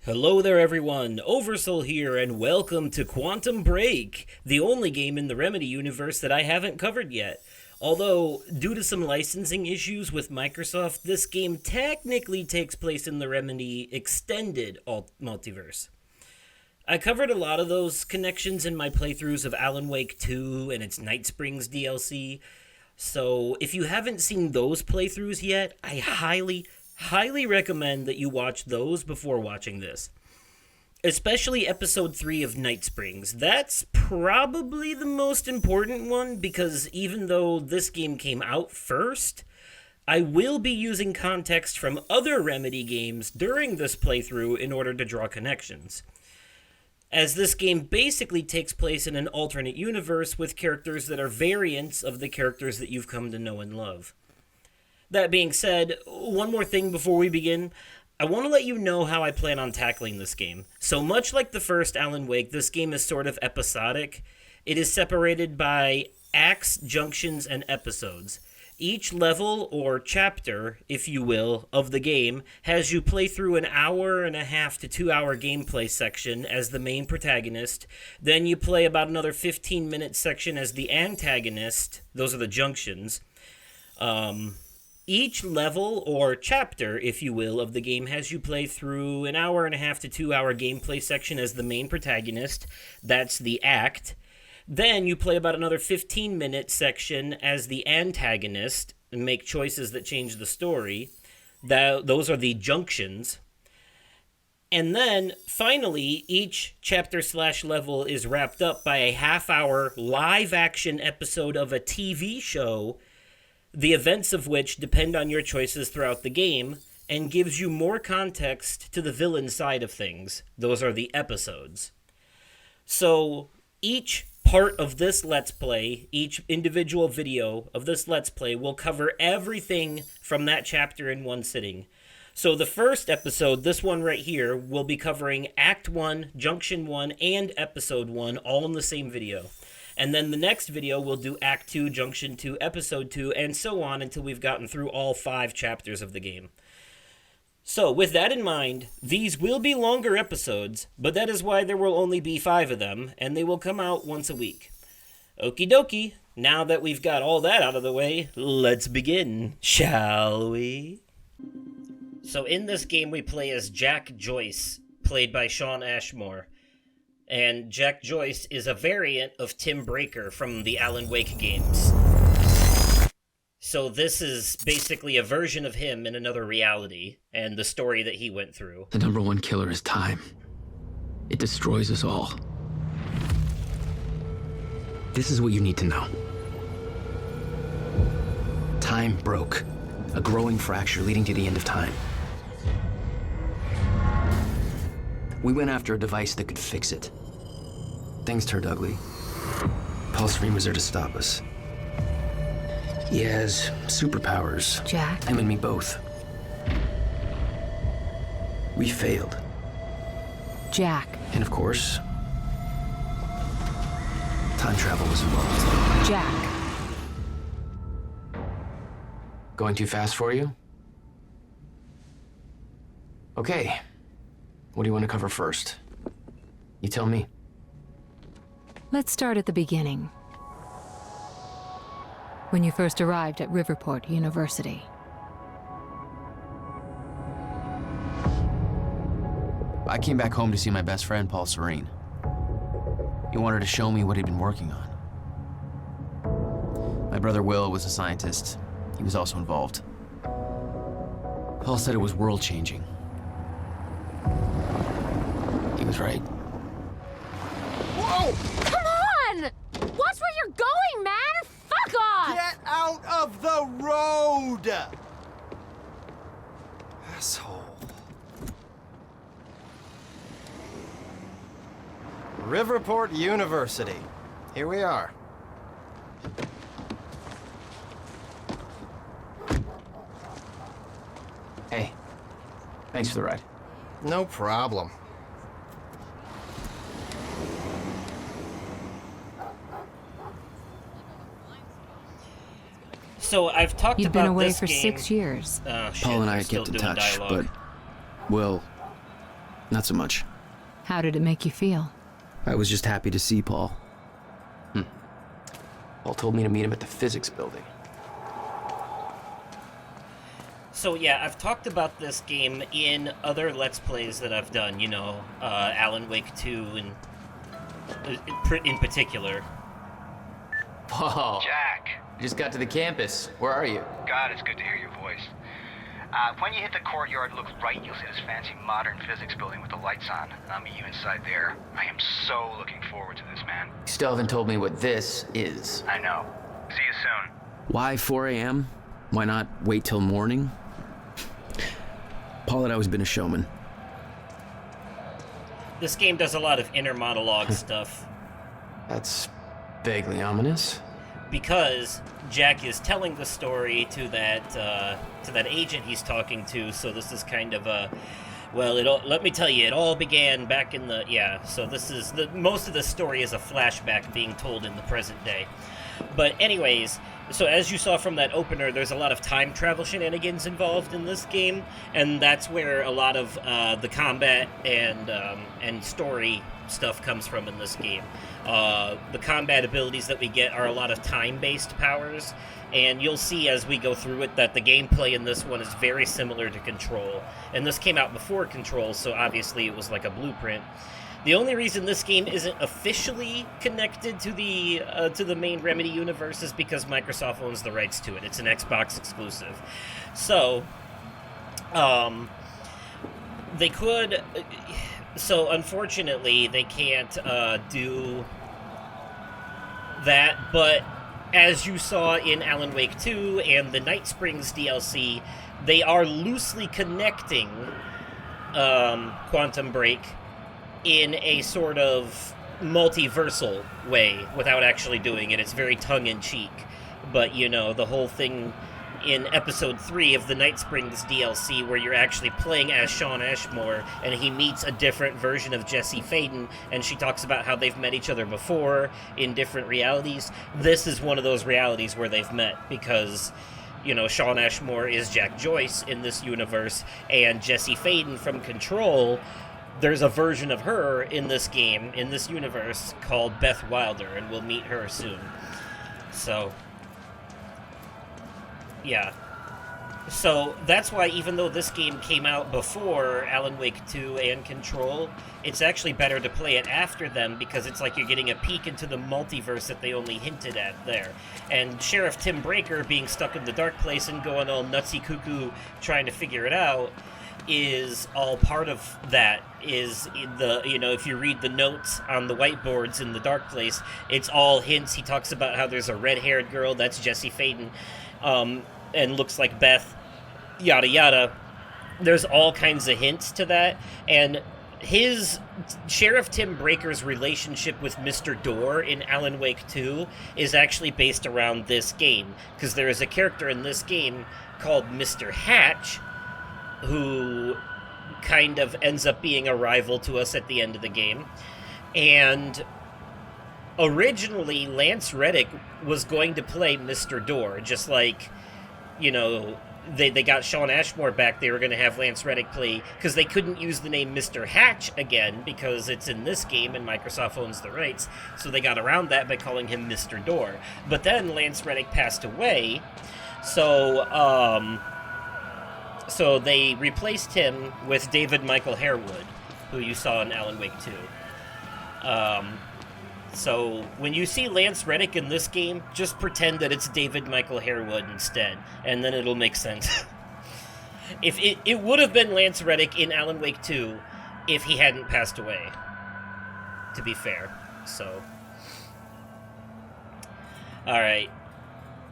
Hello there everyone, Oversoul here, and welcome to Quantum Break, the only game in the Remedy universe that I haven't covered yet. Although, due to some licensing issues with Microsoft, this game technically takes place in the Remedy Extended Multiverse. I covered a lot of those connections in my playthroughs of Alan Wake 2 and its Night Springs DLC, so if you haven't seen those playthroughs yet, I highly recommend that you watch those before watching this. Especially episode 3 of Night Springs. That's probably the most important one because even though this game came out first, I will be using context from other Remedy games during this playthrough in order to draw connections. As this game basically takes place in an alternate universe with characters that are variants of the characters that you've come to know and love. That being said, one more thing before we begin. I want to let you know how I plan on tackling this game. So much like the first Alan Wake, this game is sort of episodic. It is separated by acts, junctions, and episodes. Each level, or chapter, if you will, of the game has you play through an hour and a half to 2 hour gameplay section as the main protagonist. Then you play about another 15-minute section as the antagonist. Those are the junctions. Each level, or chapter, if you will, of the game has you play through an hour and a half to 2 hour gameplay section as the main protagonist. That's the act. Then you play about another 15-minute section as the antagonist and make choices that change the story. Those are the junctions. And then, finally, each chapter/level is wrapped up by a half-hour live-action episode of a TV show, the events of which depend on your choices throughout the game, and gives you more context to the villain side of things. Those are the episodes. So, each part of this Let's Play, each individual video of this Let's Play, will cover everything from that chapter in one sitting. So the first episode, this one right here, will be covering Act 1, Junction 1, and Episode 1, all in the same video. And then the next video will do Act 2, Junction 2, Episode 2, and so on until we've gotten through all 5 chapters of the game. So, with that in mind, these will be longer episodes, but that is why there will only be 5 of them, and they will come out once a week. Okie dokie, now that we've got all that out of the way, let's begin, shall we? So in this game we play as Jack Joyce, played by Shawn Ashmore. And Jack Joyce is a variant of Tim Breaker from the Alan Wake games. So this is basically a version of him in another reality, and the story that he went through. The number one killer is time. It destroys us all. This is what you need to know. Time broke. A growing fracture leading to the end of time. We went after a device that could fix it. Things turned ugly. Paul Serene was there to stop us. He has superpowers. Jack? Him and me both. We failed. Jack. And of course, time travel was involved. Jack. Going too fast for you? Okay. What do you want to cover first? You tell me. Let's start at the beginning. When you first arrived at Riverport University. I came back home to see my best friend, Paul Serene. He wanted to show me what he'd been working on. My brother Will was a scientist. He was also involved. Paul said it was world-changing. He was right. Whoa! Come on! Watch where you're going, man! Fuck off! Get out of the road! Asshole. Riverport University. Here we are. Hey, thanks for the ride. No problem. So I've talked You'd about been away this for game. 6 years. Paul and I we're still kept in doing touch, dialogue. but Will, Not so much. How did it make you feel? I was just happy to see Paul. Paul told me to meet him at the physics building. So yeah, I've talked about this game in other Let's Plays that I've done, Alan Wake 2 and in particular. Whoa. Jack. I just got to the campus. Where are you? God, it's good to hear your voice. When you hit the courtyard, look right. You'll see this fancy modern physics building with the lights on. And I'll meet you inside there. I am so looking forward to this, man. You still haven't told me what this is. I know. See you soon. Why 4 a.m.? Why not wait till morning? Paul had always been a showman. This game does a lot of inner monologue stuff. That's vaguely ominous. Because Jack is telling the story to that agent he's talking to, so this is kind of a, let me tell you, it all began back in the, so this is, most of the story is a flashback being told in the present day. But anyways, so as you saw from that opener, there's a lot of time travel shenanigans involved in this game, and that's where a lot of the combat and story stuff comes from in this game. The combat abilities that we get are a lot of time-based powers, and you'll see as we go through it that the gameplay in this one is very similar to Control. And this came out before Control, so obviously it was like a blueprint. The only reason this game isn't officially connected to the main Remedy universe is because Microsoft owns the rights to it. It's an Xbox exclusive. So, they could... So, unfortunately, they can't do that, but as you saw in Alan Wake 2 and the Night Springs DLC, they are loosely connecting Quantum Break in a sort of multiversal way without actually doing it. It's very tongue-in-cheek, but, the whole thing in Episode 3 of the Night Springs DLC where you're actually playing as Shawn Ashmore and he meets a different version of Jesse Faden and she talks about how they've met each other before in different realities. This is one of those realities where they've met because, Shawn Ashmore is Jack Joyce in this universe and Jesse Faden from Control, there's a version of her in this game, in this universe, called Beth Wilder, and we'll meet her soon. So... yeah. So that's why even though this game came out before Alan Wake 2 and Control, it's actually better to play it after them because it's like you're getting a peek into the multiverse that they only hinted at there. And Sheriff Tim Breaker being stuck in the dark place and going all nutsy cuckoo trying to figure it out is all part of that. Is the if you read the notes on the whiteboards in the dark place, it's all hints. He talks about how there's a red-haired girl, that's Jesse Faden, and looks like Beth, yada yada. There's all kinds of hints to that, and his Sheriff Tim Breaker's relationship with Mr. Door in Alan Wake 2 is actually based around this game, because there is a character in this game called Mr. Hatch, who kind of ends up being a rival to us at the end of the game. And originally, Lance Reddick was going to play Mr. Door, just like, they got Shawn Ashmore back, they were going to have Lance Reddick play, because they couldn't use the name Mr. Hatch again, because it's in this game and Microsoft owns the rights, so they got around that by calling him Mr. Door. But then Lance Reddick passed away, so they replaced him with David Michael Harewood, who you saw in Alan Wake 2. So when you see Lance Reddick in this game, just pretend that it's David Michael Harewood instead, and then it'll make sense. If it would have been Lance Reddick in Alan Wake 2 if he hadn't passed away, to be fair. So, alright.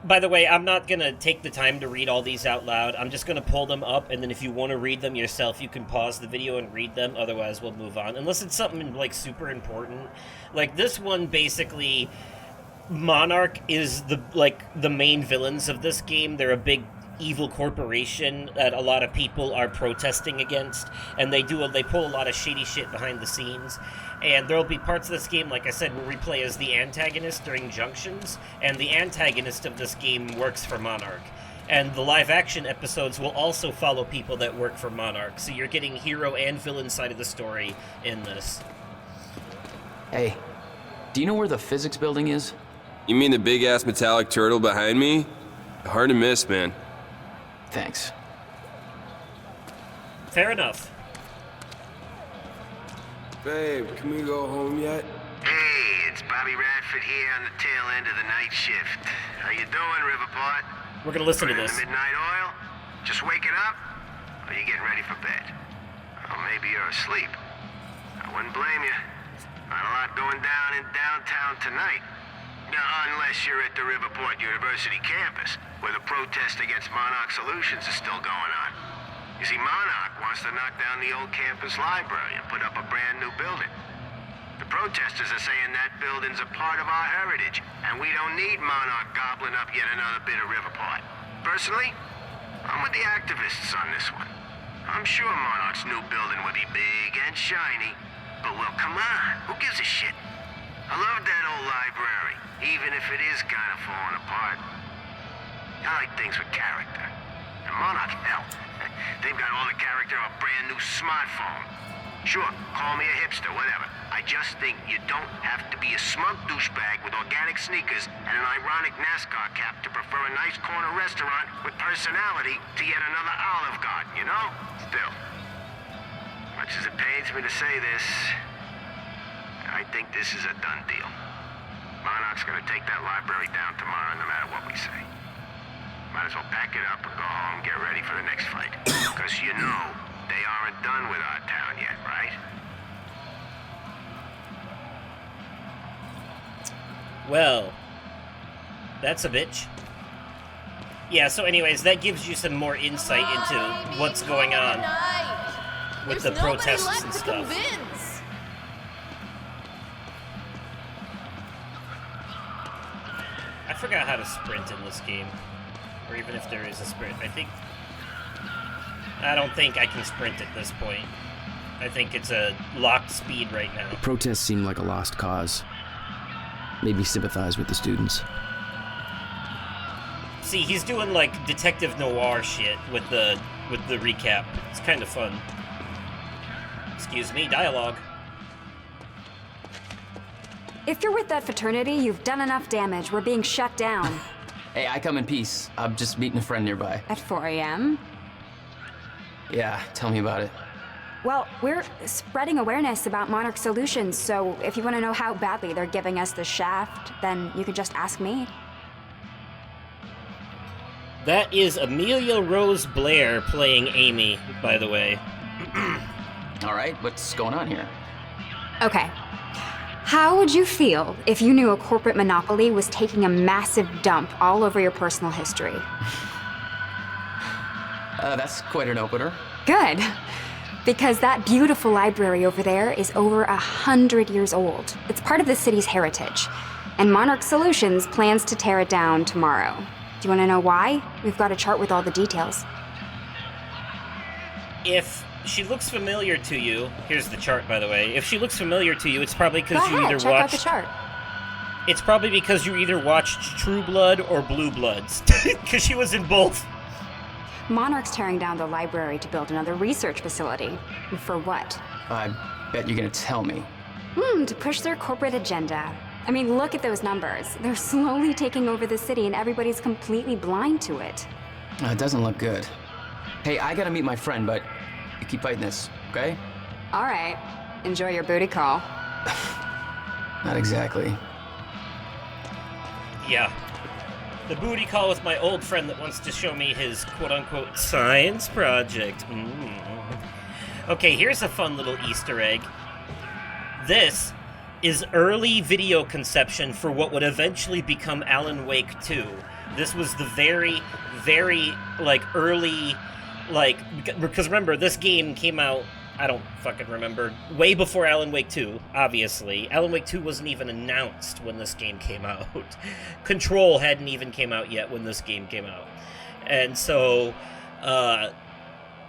By the way, I'm not going to take the time to read all these out loud. I'm just going to pull them up, and then if you want to read them yourself, you can pause the video and read them. Otherwise, we'll move on. Unless it's something, super important. Like, this one, basically, Monarch is the main villains of this game. They're a big evil corporation that a lot of people are protesting against, and they pull a lot of shady shit behind the scenes. And there'll be parts of this game, like I said, where we play as the antagonist during junctions, and the antagonist of this game works for Monarch. And the live-action episodes will also follow people that work for Monarch, so you're getting hero and villain side of the story in this. Hey, do you know where the physics building is? You mean the big-ass metallic turtle behind me? Hard to miss, man. Thanks. Fair enough. Babe, can we go home yet? Hey, it's Bobby Radford here on the tail end of the night shift. How you doing, Riverport? We're gonna listen to Putting in this. the midnight oil? Just waking up? Or you getting ready for bed? Or maybe you're asleep. I wouldn't blame you. Not a lot going down in downtown tonight. Now, unless you're at the Riverport University campus, where the protest against Monarch Solutions is still going on. You see, Monarch wants to knock down the old campus library and put up a brand new building. The protesters are saying that building's a part of our heritage, and we don't need Monarch gobbling up yet another bit of Riverport. Personally, I'm with the activists on this one. I'm sure Monarch's new building will be big and shiny, but well, come on, who gives a shit? I love that old library, even if it is kind of falling apart. I like things with character. And Monarch, hell, they've got all the character of a brand new smartphone. Sure, call me a hipster, whatever. I just think you don't have to be a smug douchebag with organic sneakers and an ironic NASCAR cap to prefer a nice corner restaurant with personality to yet another Olive Garden, you know? Still, much as it pains me to say this, I think this is a done deal. Monarch's gonna take that library down tomorrow no matter what we say. Might as well pack it up and go home, get ready for the next fight. Because you know, they aren't done with our town yet, right? Well, that's a bitch. Yeah, so anyways, that gives you some more insight into what's going on with the protests and stuff. I forgot how to sprint in this game. Or even if there is a sprint. I don't think I can sprint at this point. I think it's a locked speed right now. The protests seemed like a lost cause. Made me sympathize with the students. See, he's doing like detective noir shit with the recap. It's kind of fun. Excuse me, dialogue. If you're with that fraternity, you've done enough damage. We're being shut down. Hey, I come in peace. I'm just meeting a friend nearby. At 4 a.m.? Yeah, tell me about it. Well, we're spreading awareness about Monarch Solutions, so if you want to know how badly they're giving us the shaft, then you can just ask me. That is Amelia Rose Blair playing Amy, by the way. All right, what's going on here? Okay. How would you feel if you knew a corporate monopoly was taking a massive dump all over your personal history? That's quite an opener. Good. Because that beautiful library over there is over 100 years old. It's part of the city's heritage. And Monarch Solutions plans to tear it down tomorrow. Do you want to know why? We've got a chart with all the details. If she looks familiar to you, here's the chart, by the way. If she looks familiar to you, it's probably because you either check watched. out the chart. It's probably because you either watched True Blood or Blue Bloods, because she was in both. Monarch's tearing down the library to build another research facility. For what? I bet you're gonna tell me. To push their corporate agenda. I mean, look at those numbers. They're slowly taking over the city and everybody's completely blind to it. It doesn't look good. Hey, I gotta meet my friend, but you keep fighting this, okay? All right. Enjoy your booty call. Not exactly. Yeah. The booty call with my old friend that wants to show me his quote-unquote science project. Okay, here's a fun little Easter egg. This is early video conception for what would eventually become Alan Wake 2. This was the very, very, early, because remember, this game came out, I don't fucking remember, way before Alan Wake 2, obviously. Alan Wake 2 wasn't even announced when this game came out. Control hadn't even came out yet when this game came out. And so,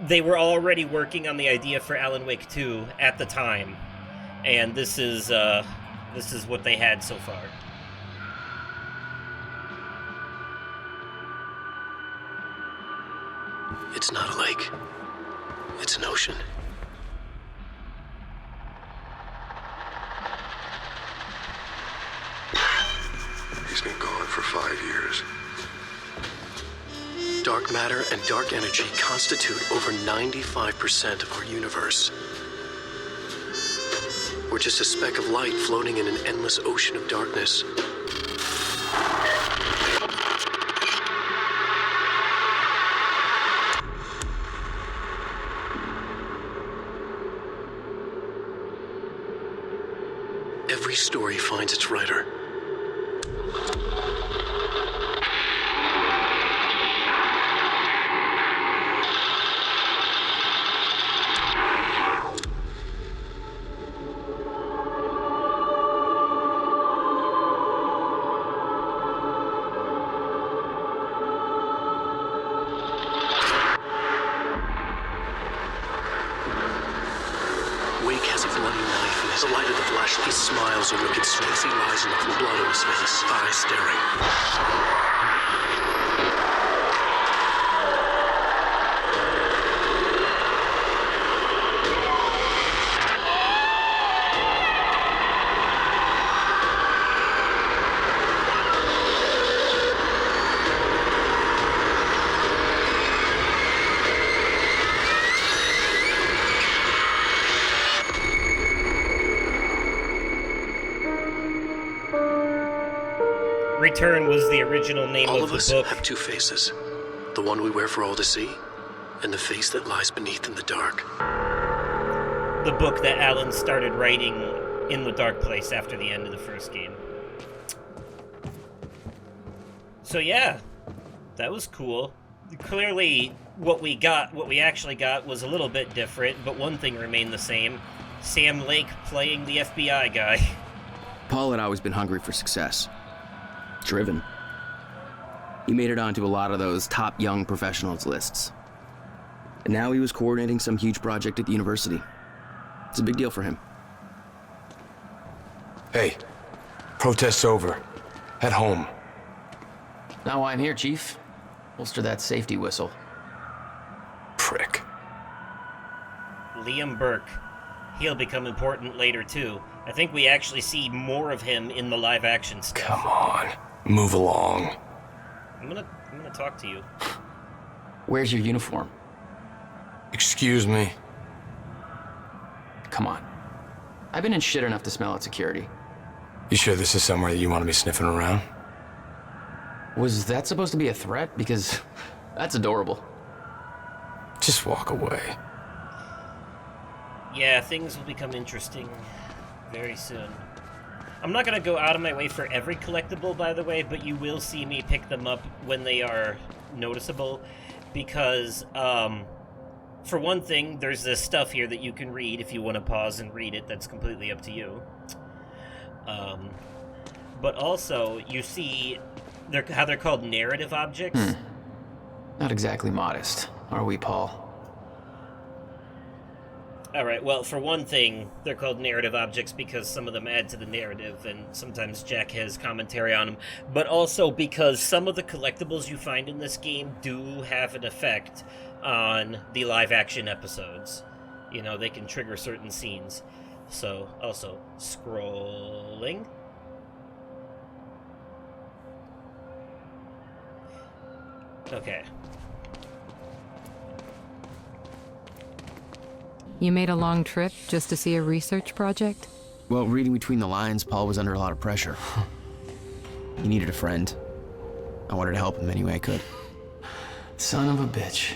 they were already working on the idea for Alan Wake 2 at the time. And this is what they had so far. It's not a lake. It's an ocean. He's been gone for 5 years. Dark matter and dark energy constitute over 95% of our universe. We're just a speck of light floating in an endless ocean of darkness. Every story finds its writer. Wake has a bloody knife in his light of the flash. He smiles a wicked smile. He lies enough with blood on his face, eyes staring. Return was the original name All of of us the book. have two faces. The one we wear for all to see, and the face that lies beneath in the dark. The book that Alan started writing in the dark place after the end of the first game. So yeah, that was cool. Clearly, what we actually got was a little bit different, but one thing remained the same. Sam Lake playing the FBI guy. Paul had always been hungry for success. Driven. He made it onto a lot of those top young professionals lists. And now he was coordinating some huge project at the university. It's a big deal for him. Hey, protest's over. Head home. Not why I'm here, Chief. Holster that safety whistle. Prick. Liam Burke. He'll become important later, too. I think we actually see more of him in the live-action stuff. Come on. Move along. I'm gonna talk to you. Where's your uniform? Excuse me. Come on. I've been in shit enough to smell at security. You sure this is somewhere that you want to be sniffing around? Was that supposed to be a threat? Because that's adorable. Just walk away. Yeah, things will become interesting very soon. I'm not going to go out of my way for every collectible, by the way, but you will see me pick them up when they are noticeable, because, for one thing, there's this stuff here that you can read if you want to pause and read it. That's completely up to you. But also, you see how they're called narrative objects. Not exactly modest, are we, Paul? Alright, well, for one thing, they're called narrative objects because some of them add to the narrative, and sometimes Jack has commentary on them, but also because some of the collectibles you find in this game do have an effect on the live-action episodes. You know, they can trigger certain scenes. So, also, scrolling. Okay. You made a long trip just to see a research project? Well, reading between the lines, Paul was under a lot of pressure. He needed a friend. I wanted to help him any way I could. Son of a bitch.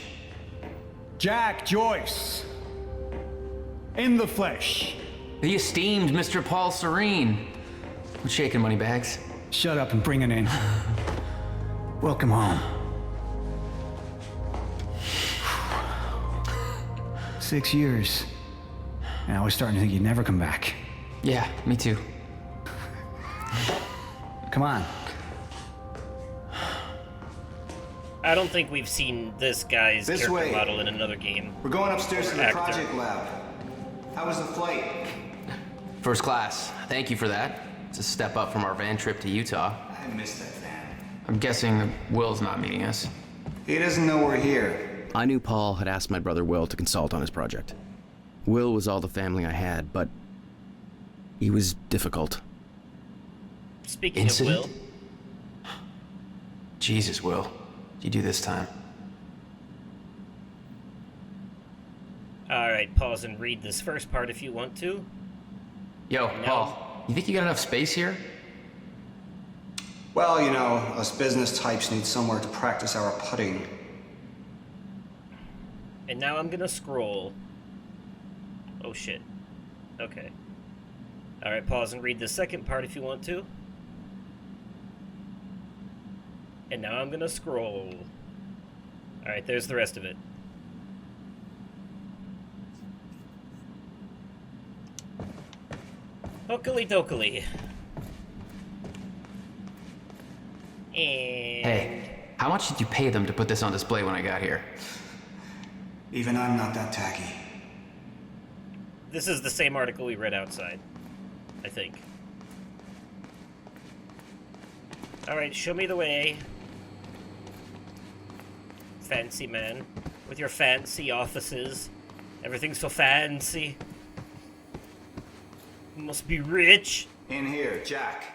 Jack Joyce. In the flesh. The esteemed Mr. Paul Serene. What's shaking, Moneybags? Shut up and bring it in. Welcome home. 6 years. And I was starting to think you'd never come back. Yeah, me too. Come on. I don't think we've seen this guy's This character way. model in another game. We're going upstairs to the Actor. project lab. How was the flight? First class. Thank you for that. It's a step up from our van trip to Utah. I missed that van. I'm guessing Will's not meeting us. He doesn't know we're here. I knew Paul had asked my brother Will to consult on his project. Will was all the family I had, but he was difficult. Speaking of Will... Jesus, Will. What'd you do this time? Alright, pause and read this first part if you want to. Yo, Paul, you think you got enough space here? Well, you know, us business types need somewhere to practice our putting. And now I'm gonna scroll. Oh shit. Okay. Alright, pause and read the second part if you want to. And now I'm gonna scroll. Alright, there's the rest of it. Okily dokily. And... Hey, how much did you pay them to put this on display when I got here? Even I'm not that tacky. This is the same article we read outside, I think. Alright, show me the way. Fancy man. With your fancy offices. Everything's so fancy. You must be rich. In here, Jack.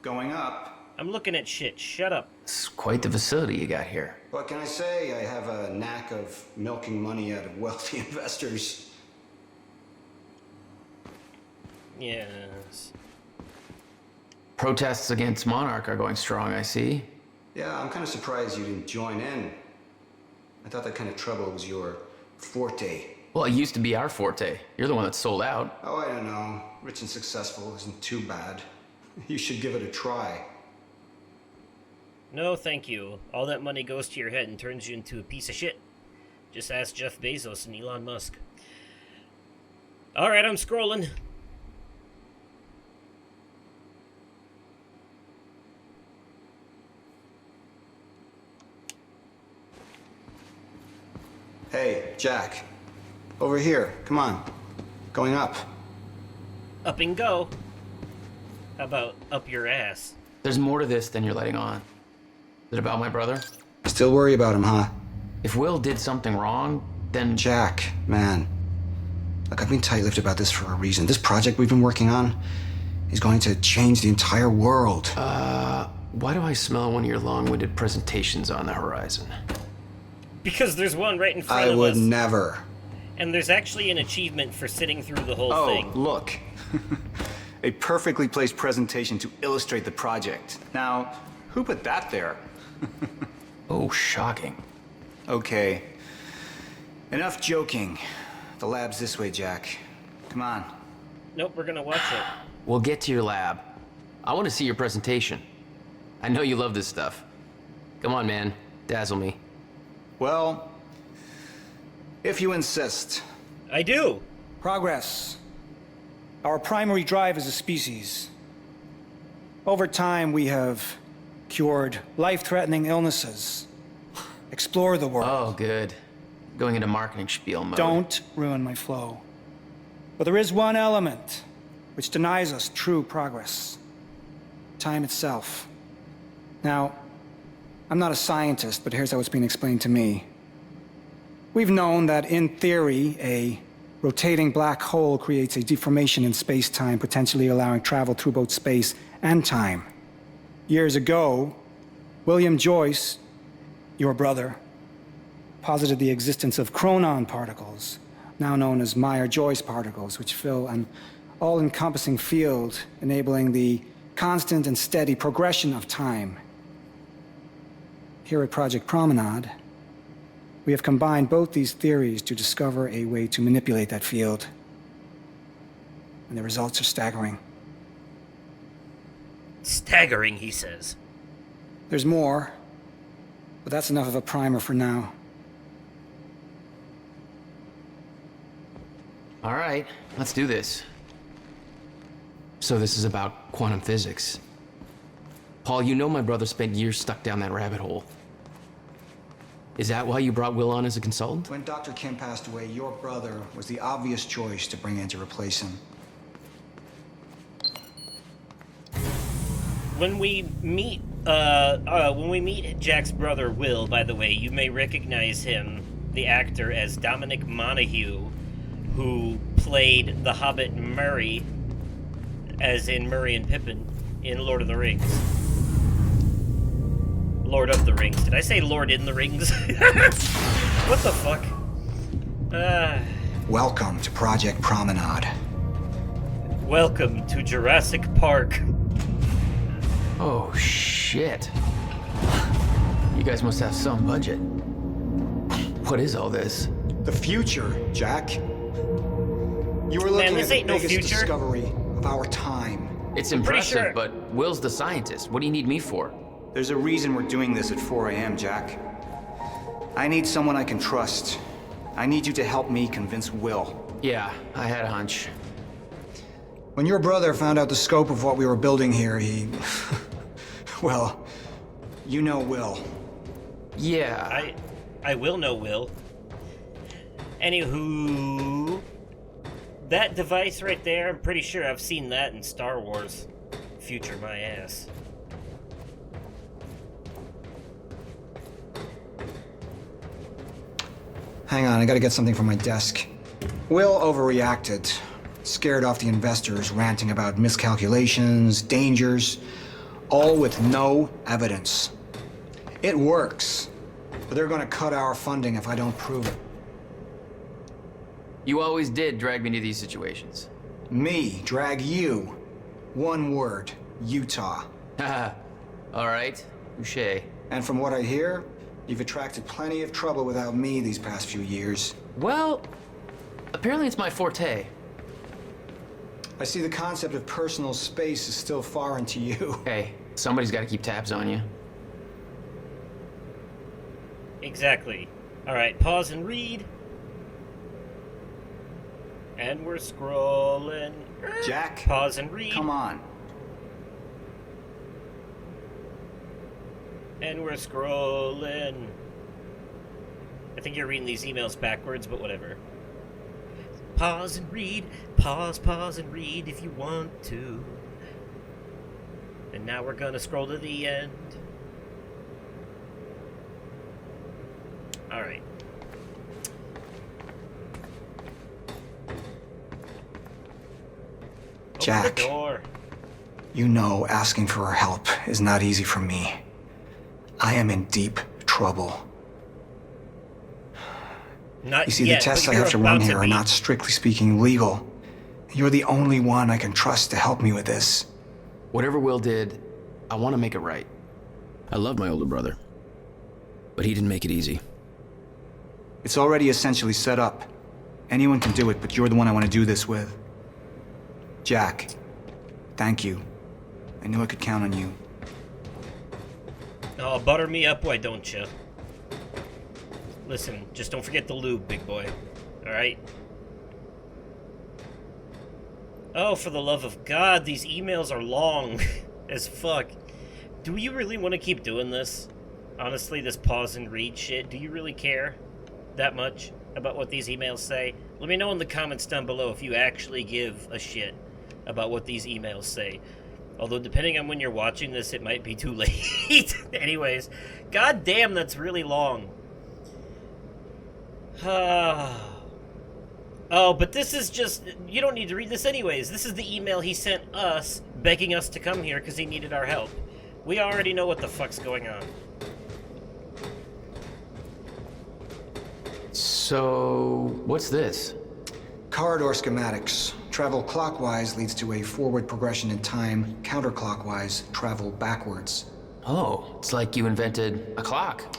Going up. I'm looking at shit. Shut up. It's quite the facility you got here. What can I say? I have a knack of milking money out of wealthy investors. Yes. Protests against Monarch are going strong, I see. Yeah, I'm kind of surprised you didn't join in. I thought that kind of trouble was your forte. Well, it used to be our forte. You're the one that sold out. Oh, I don't know. Rich and successful isn't too bad. You should give it a try. No, thank you. All that money goes to your head and turns you into a piece of shit. Just ask Jeff Bezos and Elon Musk. Alright, I'm scrolling. Hey, Jack. Over here. Come on. Going up. Up and go. How about up your ass? There's more to this than you're letting on. Is it about my brother? Still worry about him, huh? If Will did something wrong, then... Jack, man. Look, I've been tight-lipped about this for a reason. This project we've been working on is going to change the entire world. Why do I smell one of your long-winded presentations on the horizon? Because there's one right in front of us. I would never. And there's actually an achievement for sitting through the whole thing. Oh, look. A perfectly placed presentation to illustrate the project. Now, who put that there? Oh, shocking. Okay. Enough joking. The lab's this way, Jack. Come on. Nope, we're gonna watch it. We'll get to your lab. I want to see your presentation. I know you love this stuff. Come on, man. Dazzle me. Well, if you insist. I do. Progress. Our primary drive as a species. Over time, we have cured life-threatening illnesses. Explore the world. Oh, good. Going into marketing spiel mode. Don't ruin my flow. But there is one element which denies us true progress. Time itself. Now, I'm not a scientist, but here's how it's been explained to me. We've known that, in theory, a rotating black hole creates a deformation in space-time, potentially allowing travel through both space and time. Years ago, William Joyce, your brother, posited the existence of chronon particles, now known as Meyer-Joyce particles, which fill an all-encompassing field, enabling the constant and steady progression of time. Here at Project Promenade, we have combined both these theories to discover a way to manipulate that field. And the results are staggering. Staggering, he says. There's more, but that's enough of a primer for now. All right, let's do this. So this is about quantum physics. Paul, you know my brother spent years stuck down that rabbit hole. Is that why you brought Will on as a consultant? When Dr. Kim passed away, your brother was the obvious choice to bring in to replace him. When we meet Jack's brother Will, by the way, you may recognize him the actor as Dominic Monaghy, who played the Hobbit Merry, as in Merry and Pippin, in Lord of the Rings. Lord of the Rings. Did I say Lord in the Rings? What the fuck? Welcome to Project Promenade. Welcome to Jurassic Park. Oh, shit. You guys must have some budget. What is all this? The future, Jack. You were looking at the biggest discovery of our time. It's impressive, but Will's the scientist. What do you need me for? There's a reason we're doing this at 4 a.m., Jack. I need someone I can trust. I need you to help me convince Will. Yeah, I had a hunch. When your brother found out the scope of what we were building here, he... well, you know Will. Yeah. I will know Will. Anywho... That device right there, I'm pretty sure I've seen that in Star Wars. Future my ass. Hang on, I gotta get something from my desk. Will overreacted. Scared off the investors, ranting about miscalculations, dangers, all with no evidence. It works, but they're gonna cut our funding if I don't prove it. You always did drag me to these situations. Me drag you. One word, Utah. Haha. All right, touché. And from what I hear, you've attracted plenty of trouble without me these past few years. Well, apparently it's my forte. I see the concept of personal space is still foreign to you. Hey, somebody's got to keep tabs on you. Exactly. Alright, pause and read. And we're scrolling. Jack, pause and read. Come on. And we're scrolling. I think you're reading these emails backwards, but whatever. Pause and read. Pause and read if you want to. And now we're gonna scroll to the end. Alright. Jack, the door. You know asking for her help is not easy for me. I am in deep trouble. Not you see, yet, the tests but I have to run here be. are not strictly speaking legal. You're the only one I can trust to help me with this. Whatever Will did, I want to make it right. I love my older brother, but he didn't make it easy. It's already essentially set up. Anyone can do it, but you're the one I want to do this with. Jack, thank you. I knew I could count on you. Oh, butter me up, why don't you? Listen, just don't forget the lube, big boy. Alright? Oh, for the love of God, these emails are long as fuck. Do you really want to keep doing this? Honestly, this pause and read shit, do you really care that much about what these emails say? Let me know in the comments down below if you actually give a shit about what these emails say. Although, depending on when you're watching this, it might be too late. Anyways, god damn, that's really long. Oh, but this is just... You don't need to read this anyways. This is the email he sent us, begging us to come here because he needed our help. We already know what the fuck's going on. So, what's this? Corridor schematics. Travel clockwise leads to a forward progression in time. Counterclockwise, travel backwards. Oh, it's like you invented a clock.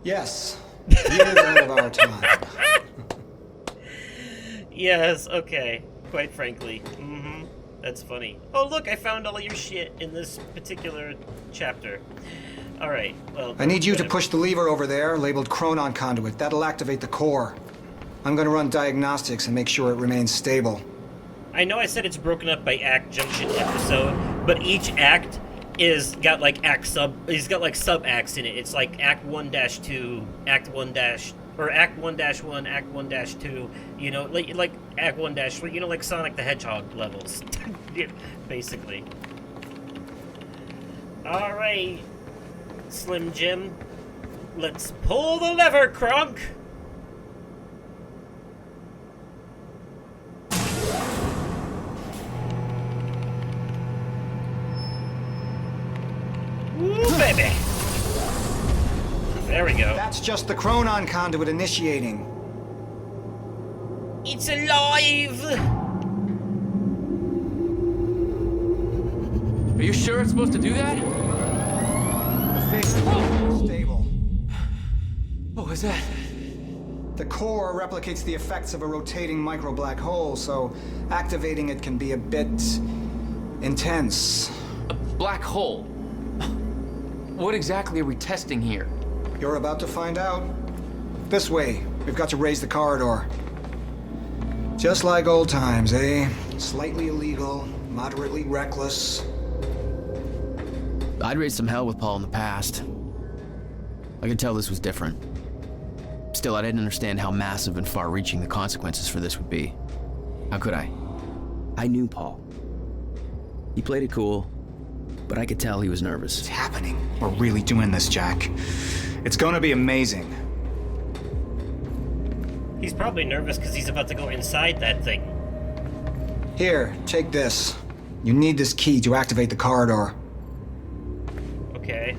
Yes. Years out of our time. Yes, okay. Quite frankly. Mm-hmm. That's funny. Oh, look, I found all your shit in this particular chapter. Alright, well... I need you to push the lever over there, labeled Chronon Conduit. That'll activate the core. I'm gonna run diagnostics and make sure it remains stable. I know I said it's broken up by Act Junction episode, but each act is got like he's got like sub-acts in it. It's like Act 1-2, Act 1- or Act 1-1, Act 1-2, you know, like Act 1-3, you know, like Sonic the Hedgehog levels, basically. Alright, Slim Jim, let's pull the lever, Kronk! There we go. That's just the Chronon conduit initiating. It's alive! Are you sure it's supposed to do that? The face is more stable. What was that? The core replicates the effects of a rotating micro black hole, so activating it can be a bit intense. A black hole? What exactly are we testing here? You're about to find out. This way. We've got to raise the corridor. Just like old times, eh? Slightly illegal, moderately reckless. I'd raised some hell with Paul in the past. I could tell this was different. Still, I didn't understand how massive and far-reaching the consequences for this would be. How could I? I knew Paul. He played it cool, but I could tell he was nervous. It's happening. We're really doing this, Jack. It's gonna be amazing. He's probably nervous because he's about to go inside that thing. Here, take this. You need this key to activate the corridor. Okay.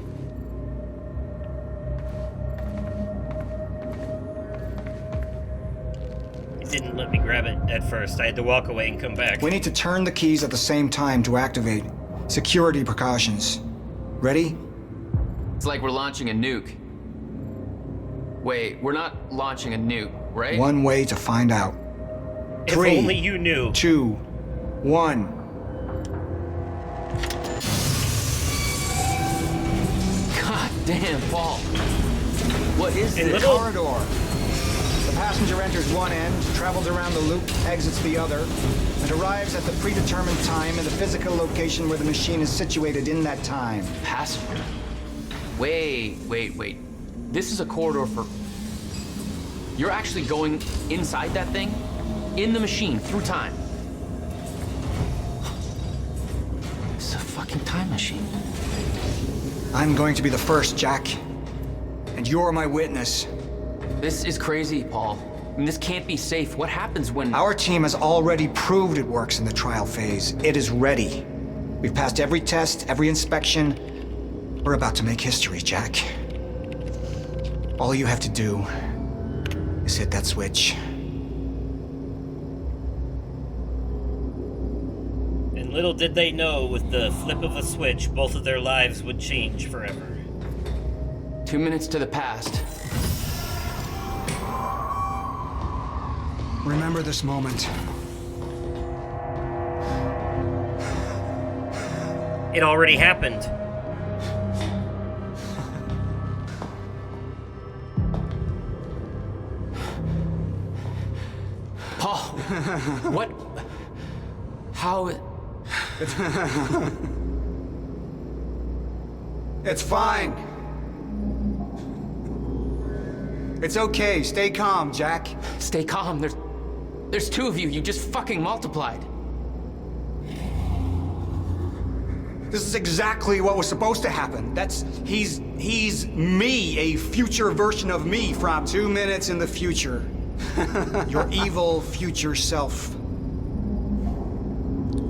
It didn't let me grab it at first. I had to walk away and come back. We need to turn the keys at the same time to activate. Security precautions. Ready? It's like we're launching a nuke. Wait, we're not launching a nuke, right? One way to find out. If 3, only you knew. 2, 1. God damn, Paul. What is this? Corridor. The passenger enters one end, travels around the loop, exits the other, and arrives at the predetermined time in the physical location where the machine is situated in that time. Passenger? Wait. This is a corridor for... You're actually going inside that thing? In the machine, through time? It's a fucking time machine. I'm going to be the first, Jack. And you're my witness. This is crazy, Paul. I mean, this can't be safe. What happens when... Our team has already proved it works in the trial phase. It is ready. We've passed every test, every inspection. We're about to make history, Jack. All you have to do is hit that switch. And little did they know, with the flip of a switch, both of their lives would change forever. 2 minutes to the past. Remember this moment. It already happened. Paul, what? How? It's fine. It's okay. Stay calm, Jack. Stay calm. There's two of you. You just fucking multiplied. This is exactly what was supposed to happen. He's me, a future version of me from 2 minutes in the future. Your evil future self.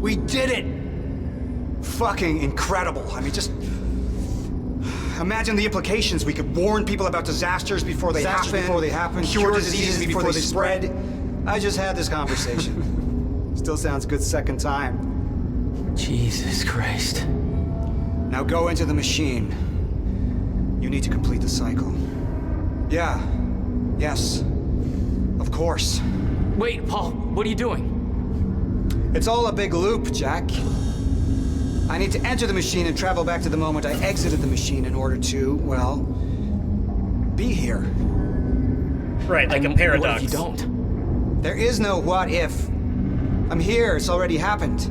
We did it! Fucking incredible. I mean, just imagine the implications. We could warn people about disasters before they happen, cure diseases before they spread. I just had this conversation. Still sounds good second time. Jesus Christ. Now go into the machine. You need to complete the cycle. Yeah. Yes. Of course. Wait, Paul, what are you doing? It's all a big loop, Jack. I need to enter the machine and travel back to the moment I exited the machine in order to, well, be here. Right, like a paradox. What if you don't? There is no what if. I'm here, it's already happened.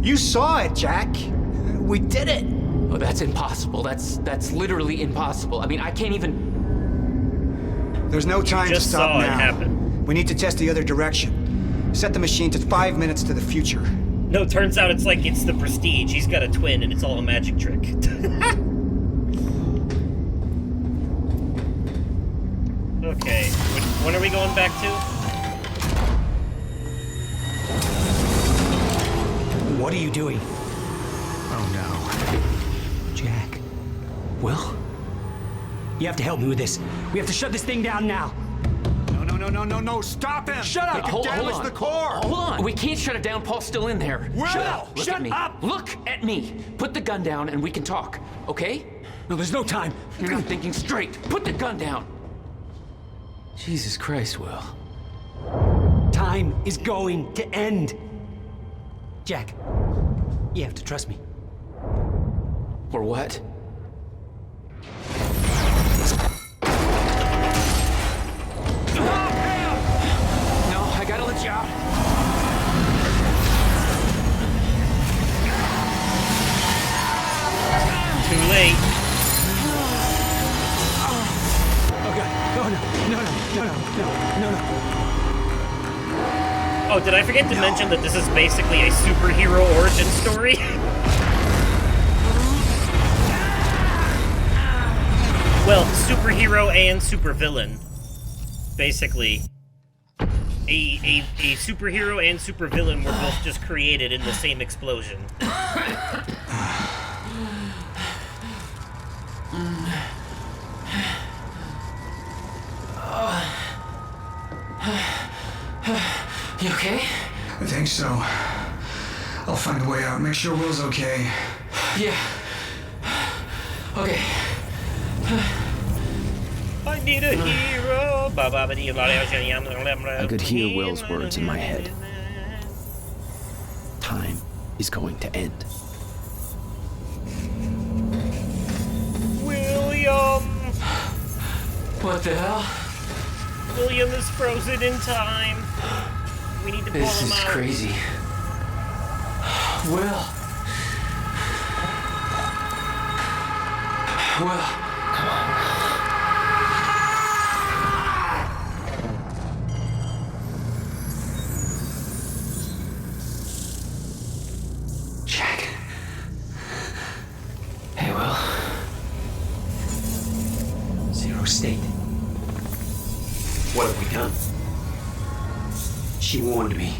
You saw it, Jack. We did it. Oh, that's impossible. That's literally impossible. I mean, I can't even... There's no time to stop saw now. It happen. We need to test the other direction. Set the machine to 5 minutes to the future. No, turns out it's like it's the Prestige. He's got a twin, and it's all a magic trick. Okay, when are we going back to? What are you doing? Oh no. Jack. Will? You have to help me with this. We have to shut this thing down now. No, stop him! Shut up! It can Hold damage on. the core! Hold on. We can't shut it down. Paul's still in there. Will! Shut up! Look Shut at me. up! Look at me. Put the gun down and we can talk, okay? No, there's no time. You're not thinking straight. Put the gun down. Jesus Christ, Will. Time is going to end. Jack, you have to trust me. Or what? No, I gotta let you out. Too late. Oh God! No! Oh, did I forget to mention that this is basically a superhero origin story? Well, superhero and supervillain. Basically. A superhero and supervillain were both just created in the same explosion. You okay? I think so. I'll find a way out. Make sure Will's okay. Yeah. Okay. I need a hero. I could hear Will's words in my head. Time is going to end. William! What the hell? William is frozen in time. We need to pull This him is out. crazy. Will. Come on. Jack. Hey, Will. Zero state. What have we done? She warned me.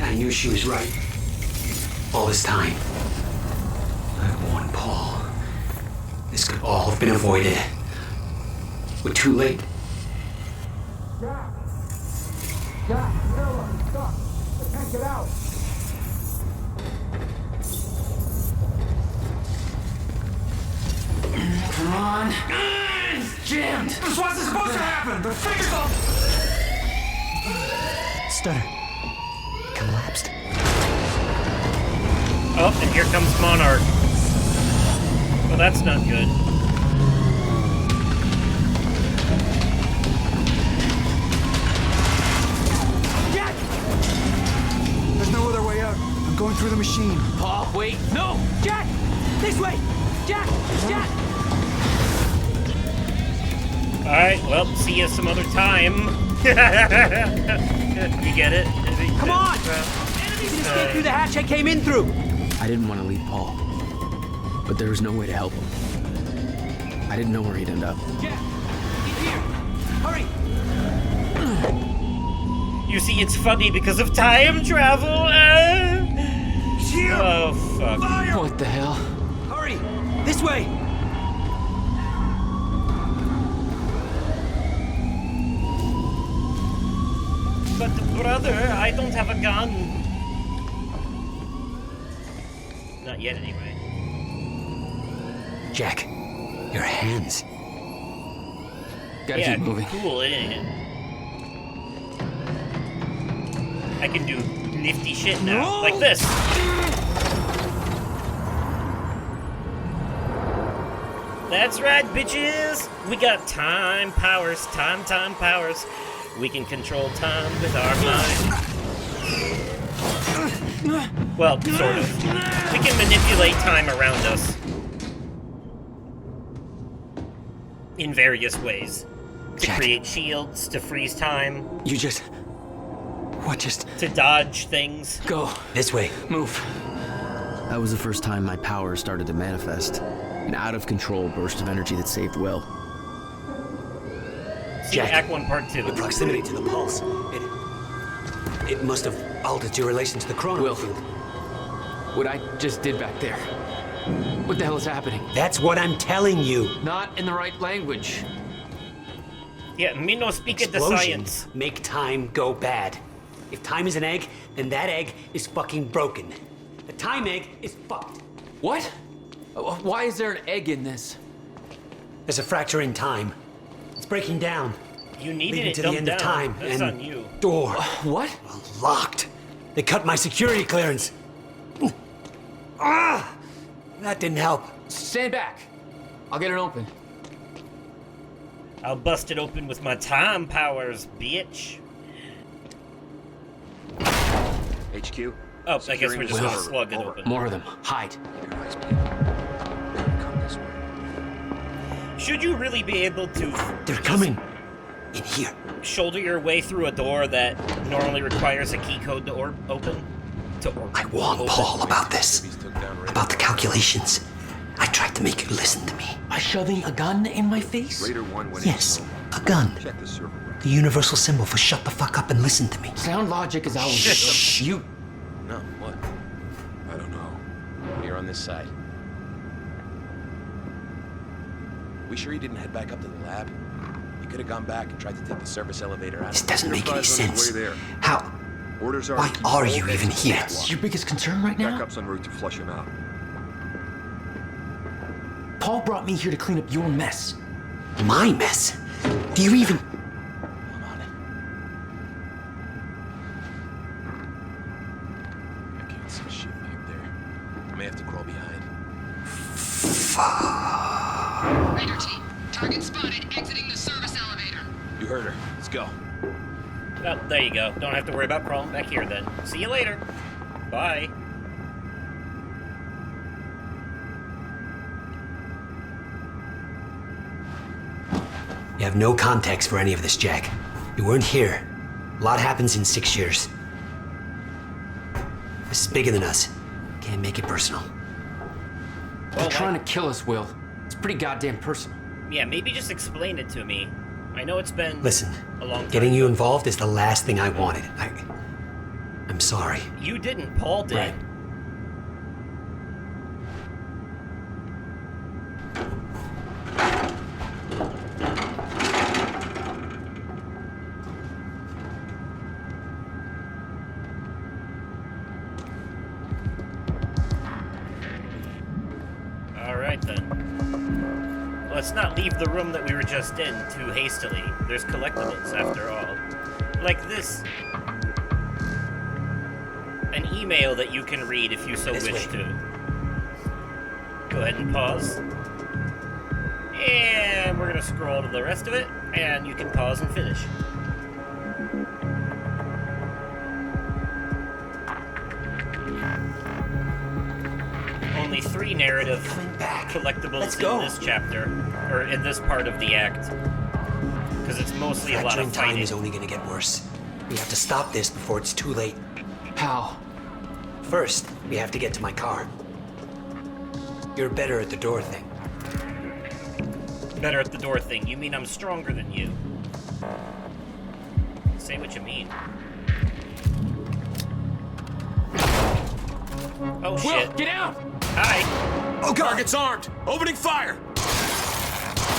I knew she was right. All this time. I warned Paul. This could all have been avoided. We're too late. Jack, Noah, stop. I can't get out. Come on. It's jammed. This wasn't supposed to happen! The thing is all... Stutter. Collapsed. Oh, and here comes Monarch. Well, that's not good. Jack! There's no other way out. I'm going through the machine. Paul, wait. No! Jack! This way! Jack! Jack! Alright, well, see you some other time. You get it? Come on! Enemies can escape through the hatch I came in through! I didn't want to leave Paul, but there was no way to help him. I didn't know where he'd end up. Jack! In here! Hurry! You see, it's funny because of time travel. Oh, fuck. What the hell? Hurry! This way! But, brother, I don't have a gun. Not yet, anyway. Jack, your hands. Gotta Yeah, keep moving. cool, isn't it? I can do nifty shit now, like this. That's right, bitches! We got time powers, time powers. We can control time with our mind. Well, sort of. We can manipulate time around us. In various ways. To Jack. create shields, to freeze time, You just... What just... to dodge things. Go. This way. Move. That was the first time my power started to manifest. An out-of-control burst of energy that saved Will. See Jack. Act 1, Part 2. Your proximity to the pulse. It must have altered your relation to the chrono Will. field. What I just did back there. What the hell is happening? That's what I'm telling you. Not in the right language. Yeah, me no speak at the Explosions science. make time go bad. If time is an egg, then that egg is fucking broken. The time egg is fucked. What? Why is there an egg in this? There's a fracture in time. It's breaking down. You needed leading it to the dumbed end down. of time. That's and on you. Door. What? Locked. They cut my security clearance. Ah! That didn't help. Stand back. I'll get it open. I'll bust it open with my time powers, bitch. HQ? Oh, I guess we're just gonna slug it open. More of them. Hide. Should you really be able to... They're coming. In here. Shoulder your way through a door that normally requires a key code to open? I warned Paul about this. About the calculations. I tried to make you listen to me. By shoving a gun in my face? Yes, a gun. The universal symbol for shut the fuck up and listen to me. Sound logic is always... Shh, you... No, what? I don't know. Here on this side. We sure you didn't head back up to the lab? You could have gone back and tried to take the service elevator out. This doesn't make any sense. Way there. How? Orders are Why are you even here? That's your biggest concern right now? Backup's en route to flush him out. Paul brought me here to clean up your mess. My mess? Do you even... I'm on it. I can't see shit back there. I may have to crawl behind. Fuck. Raider team, target spotted exiting the service elevator. You heard her. Let's go. Oh, there you go. Don't have to worry about crawling back here then. See you later. Bye. You have no context for any of this, Jack. You weren't here. A lot happens in 6 years. This is bigger than us. Can't make it personal. They're trying to kill us, Will. It's pretty goddamn personal. Yeah, maybe just explain it to me. I know it's been Listen, a long time. getting you involved is the last thing I wanted. I'm sorry. You didn't, Paul did. Right. Alright then. Let's not leave the room that we were just in too hastily. There's collectibles, after all. Like this. An email that you can read if you so wish to. Go ahead and pause. And we're gonna scroll to the rest of it, and you can pause and finish. Only 3 narrative collectibles in this chapter, or in this part of the act. Because it's mostly a lot of Fracturing fighting. time is only gonna get worse. We have to stop this before it's too late. How? First, we have to get to my car. You're better at the door thing. Better at the door thing. You mean I'm stronger than you? Say what you mean. Oh shit. Will, get out! Hi. Oh, target's armed! Opening fire!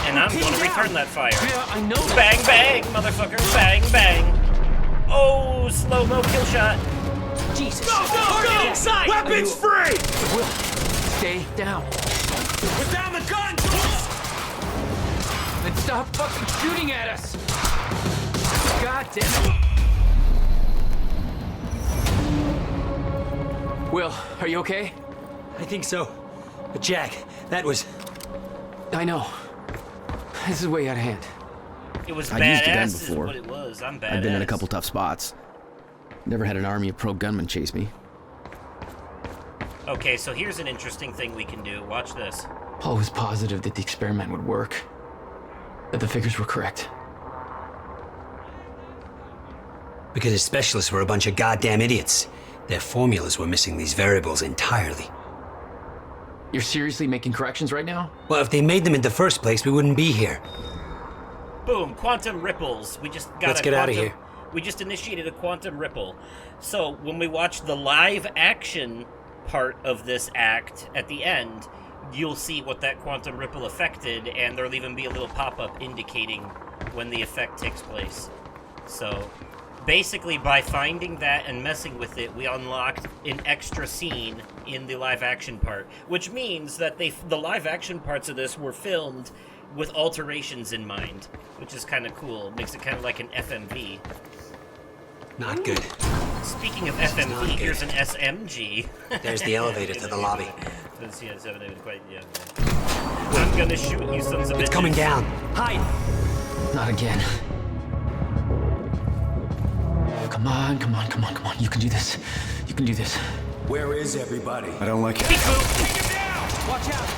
And I'm gonna return that fire. Yeah, I know that. Bang bang, motherfucker. Bang bang. Oh, slow-mo kill shot. Jesus. Go, go, go! Inside. Weapons free! Will, stay down. Put down the gun! Then stop fucking shooting at us! God damn it! Will, are you okay? I think so. But Jack, that was... I know. This is way out of hand. It was I've used a gun badass is before. what it was. I'm badass. I've been in a couple tough spots. Never had an army of pro gunmen chase me. Okay, so here's an interesting thing we can do. Watch this. Paul was positive that the experiment would work. That the figures were correct. Because his specialists were a bunch of goddamn idiots. Their formulas were missing these variables entirely. You're seriously making corrections right now? Well, if they made them in the first place, we wouldn't be here. Boom, quantum ripples. We just got Let's a get quantum, out of here. We just initiated a quantum ripple. So when we watch the live action part of this act at the end, you'll see what that quantum ripple affected, and there'll even be a little pop-up indicating when the effect takes place. So, basically, by finding that and messing with it, we unlocked an extra scene in the live-action part, which means that the live-action parts of this were filmed with alterations in mind, which is kind of cool. Makes it kind of like an FMV. Not good. Speaking of FMV, here's an SMG. There's the elevator to the lobby. I'm gonna shoot you sons of bitches. It's coming down. Hide! Not again. Come on, come on, come on, come on. You can do this. You can do this. Where is everybody? I don't like it. Take him down! Watch out!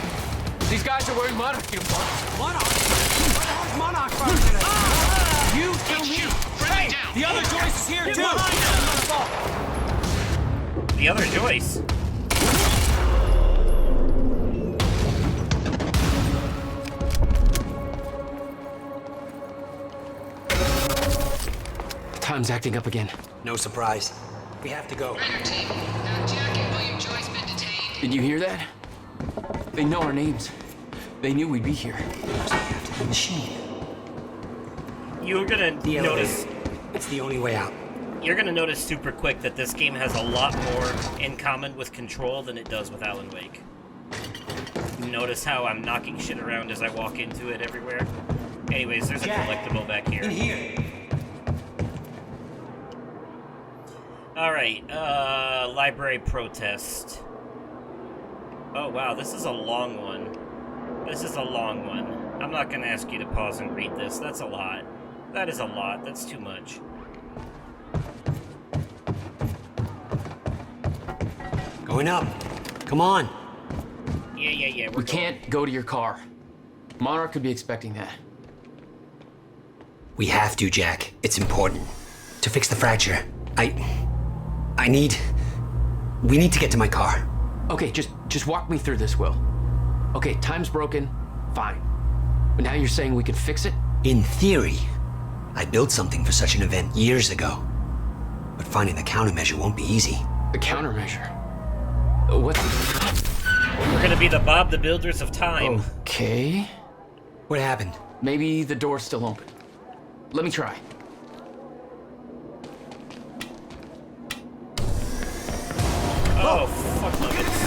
These guys are wearing Monarch uniforms. Monarch? Where the hell's Monarch from today? You kill me! Hey, the other Joyce is here too! The other Joyce? Time's acting up again. No surprise. We have to go. Did you hear that? They know our names. They knew we'd be here. The machine. You're gonna notice. It's the only way out. You're gonna notice super quick that this game has a lot more in common with Control than it does with Alan Wake. Notice how I'm knocking shit around as I walk into it everywhere? Anyways, there's a collectible back here. In here. Alright, library protest. Oh wow, this is a long one. This is a long one. I'm not gonna ask you to pause and read this. That's a lot. That is a lot. That's too much. Going up. Come on. Yeah. We can't go to your car. Monarch could be expecting that. We have to, Jack. It's important. To fix the fracture. We need to get to my car. Okay, just walk me through this, Will. Okay, time's broken. Fine. But now you're saying we could fix it? In theory. I built something for such an event years ago. But finding the countermeasure won't be easy. The countermeasure? What the... We're gonna be the Bob the Builders of time. Okay. What happened? Maybe the door's still open. Let me try. Oh, fuck nuggets.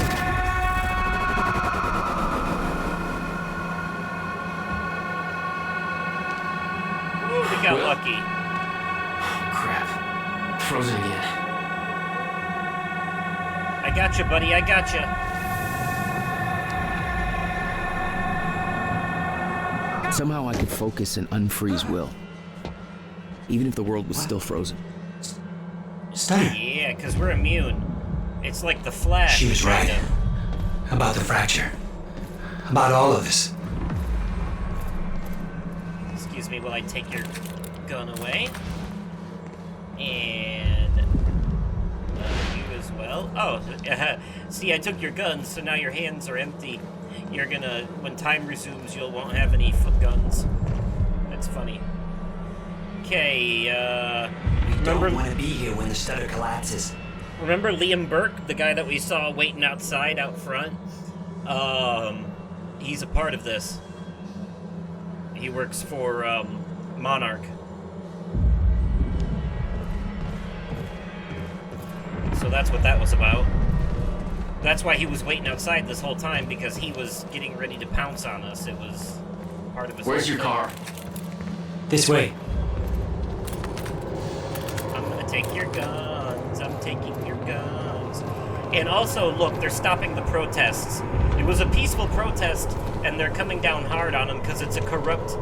Ooh, we got lucky. Crap. Frozen again. I gotcha, buddy, I gotcha. Somehow I could focus and unfreeze Will. Even if the world was still frozen. Stunner. Yeah, because we're immune. It's like the Flash. She was right. About the fracture. About all of this. Excuse me while I take your gun away. And you as well. Oh, see, I took your guns, so now your hands are empty. You're gonna, when time resumes, you won't have any foot guns. That's funny. Okay, We don't want to be here when the stutter collapses. Remember Liam Burke, the guy that we saw waiting outside out front? He's a part of this. He works for, Monarch. So that's what that was about. That's why he was waiting outside this whole time, because he was getting ready to pounce on us. It was part of his... Where's your car? This way. I'm gonna take your guns. I'm taking your guns. And also, look, they're stopping the protests. It was a peaceful protest, and they're coming down hard on them because it's a corrupt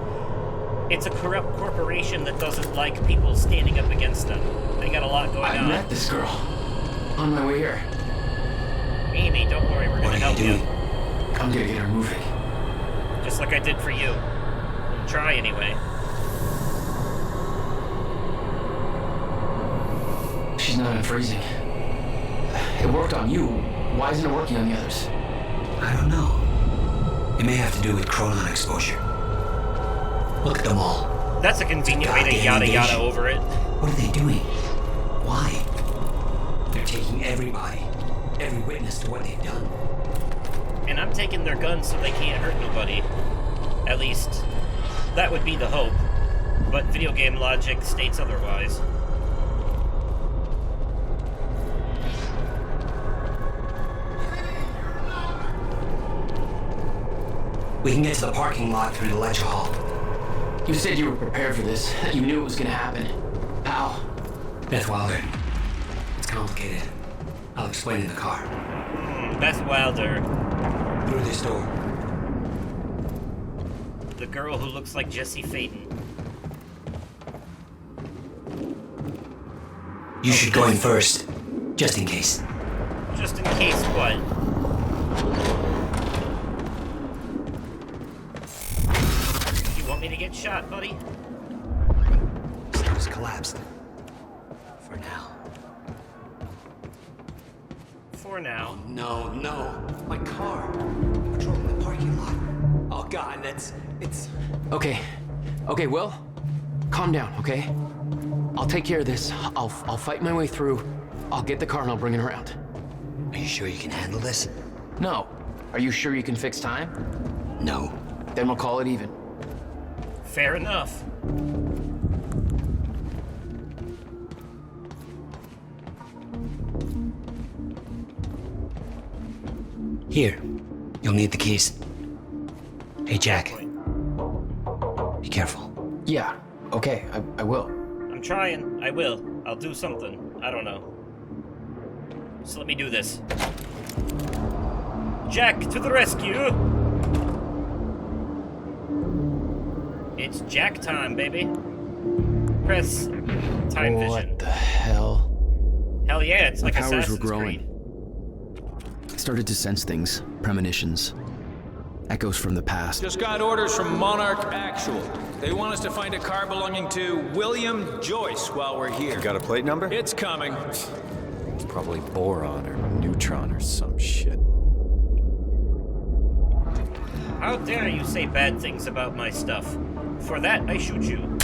corporation that doesn't like people standing up against them. They got a lot going on. I met this girl on my way here. Amy, don't worry, we're gonna help you. I'm gonna get her moving. Just like I did for you. We'll try anyway. She's not unfreezing. It worked on you. Why isn't it working on the others? I don't know. It may have to do with chronon exposure. Look at them all. That's a convenient way to yada yada over it. What are they doing? Why? They're taking everybody. Every witness to what they've done. And I'm taking their guns so they can't hurt nobody. At least, that would be the hope. But video game logic states otherwise. We can get to the parking lot through the lecture hall. You said you were prepared for this. You knew it was gonna happen. How? Beth Wilder. It's complicated. I'll explain in the car. Beth Wilder. Through this door. The girl who looks like Jesse Faden. You should go in first, just in case. Just in case what? You want me to get shot, buddy? Stars collapsed. For now. For now. No, my car. Patrolling the parking lot. Oh God, it's... Okay, Will, calm down, okay? I'll take care of this. I'll fight my way through. I'll get the car and I'll bring it around. Are you sure you can handle this? No. Are you sure you can fix time? No. Then we'll call it even. Fair enough. Here. You'll need the keys. Hey, Jack. Be careful. Yeah, okay, I will. I'm trying. I will. I'll do something. I don't know. So let me do this. Jack, to the rescue! It's Jack time, baby. Press time vision. What the hell? Hell yeah, it's like My powers Assassin's were growing. Creed. I started to sense things, premonitions, echoes from the past. Just got orders from Monarch Actual. They want us to find a car belonging to William Joyce while we're here. Got a plate number? It's coming. It's probably boron or neutron or some shit. How dare you say bad things about my stuff? For that, I shoot you.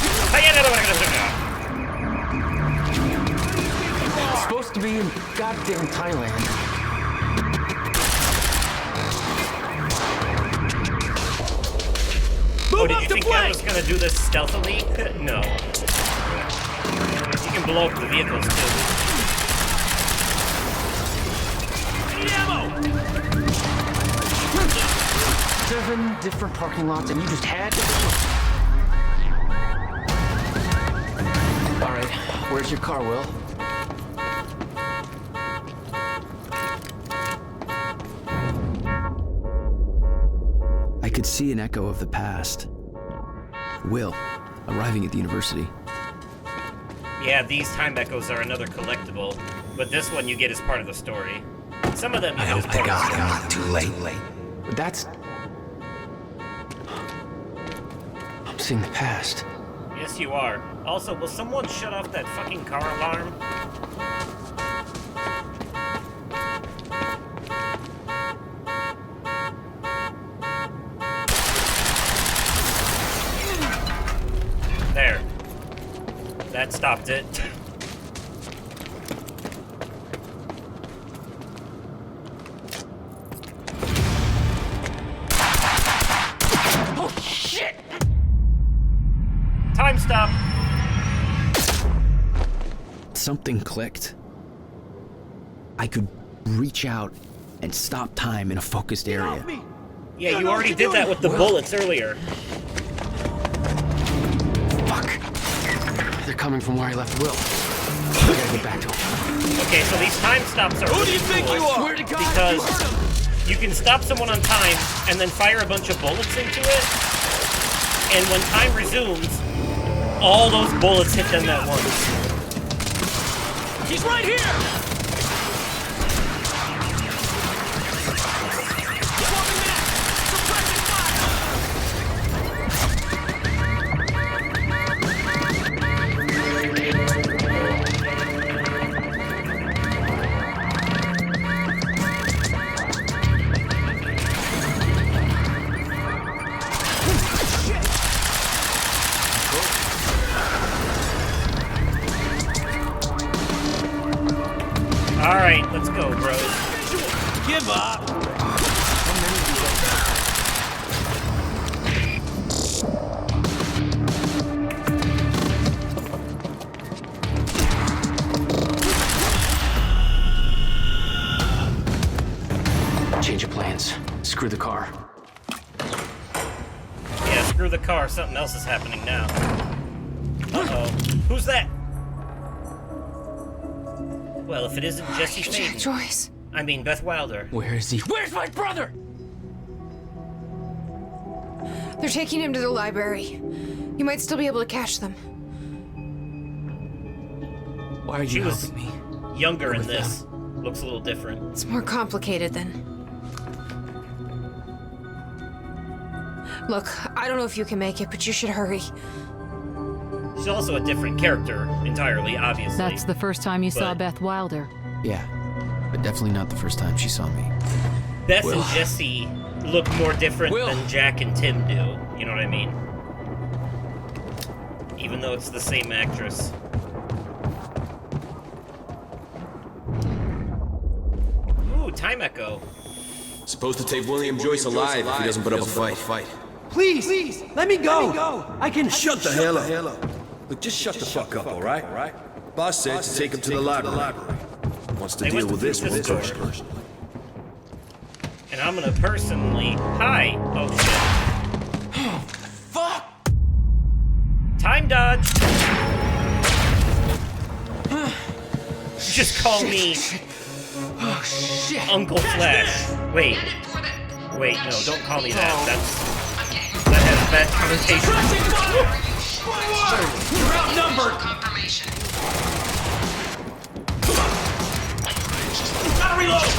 It's supposed to be in goddamn Thailand. Oh, did you think I was gonna do this stealthily? No. You can blow up the vehicles too. Need ammo! 7 different parking lots, and you just had to... All right, where's your car, Will? I could see an echo of the past. Will, arriving at the university. Yeah, these time echoes are another collectible, but this one you get as part of the story. Some of them you I get as hope part to of the God story. I'm not too late. But that's... I'm seeing the past. Yes, you are. Also, will someone shut off that fucking car alarm? There. That stopped it. Oh, shit! Time stop! Something clicked. I could reach out and stop time in a focused area. Yeah, you already did that with the bullets earlier. Fuck. They're coming from where I left Will. I gotta get back to him. Okay, so these time stops are Who do really you think cool you are? Swear to God, because you can stop someone on time and then fire a bunch of bullets into it, and when time resumes, all those bullets hit them at once. He's right here! Swapping back! Suppressing fire! Alright, let's go, bros. Give up! How many Screw the car. Yeah, screw the car. Something else is happening now. Uh-oh. Who's that? Well, if it isn't Jesse Faden. Joyce. I mean, Beth Wilder. Where is he? Where's my brother? They're taking him to the library. You might still be able to catch them. Why are you helping me? Younger in this. Looks a little different. It's more complicated than... Look, I don't know if you can make it, but you should hurry. She's also a different character entirely, obviously. That's the first time you saw Beth Wilder. Yeah, but definitely not the first time she saw me. Beth and Jesse look more different than Jack and Tim do. You know what I mean? Even though it's the same actress. Ooh, time echo. Supposed to take William Joyce alive if he doesn't put up a fight. Please, let me go. I can... Shut the hell up. Look, just shut the fuck up, all right? Boss said to take him to the library. Wants to deal with this first. And I'm gonna personally... Hi! Oh, shit. Fuck! Time dodge! Just call me... Oh, shit. Uncle Flash. Wait, no, don't call me that. That has bad connotation. You're outnumbered! Gotta reload!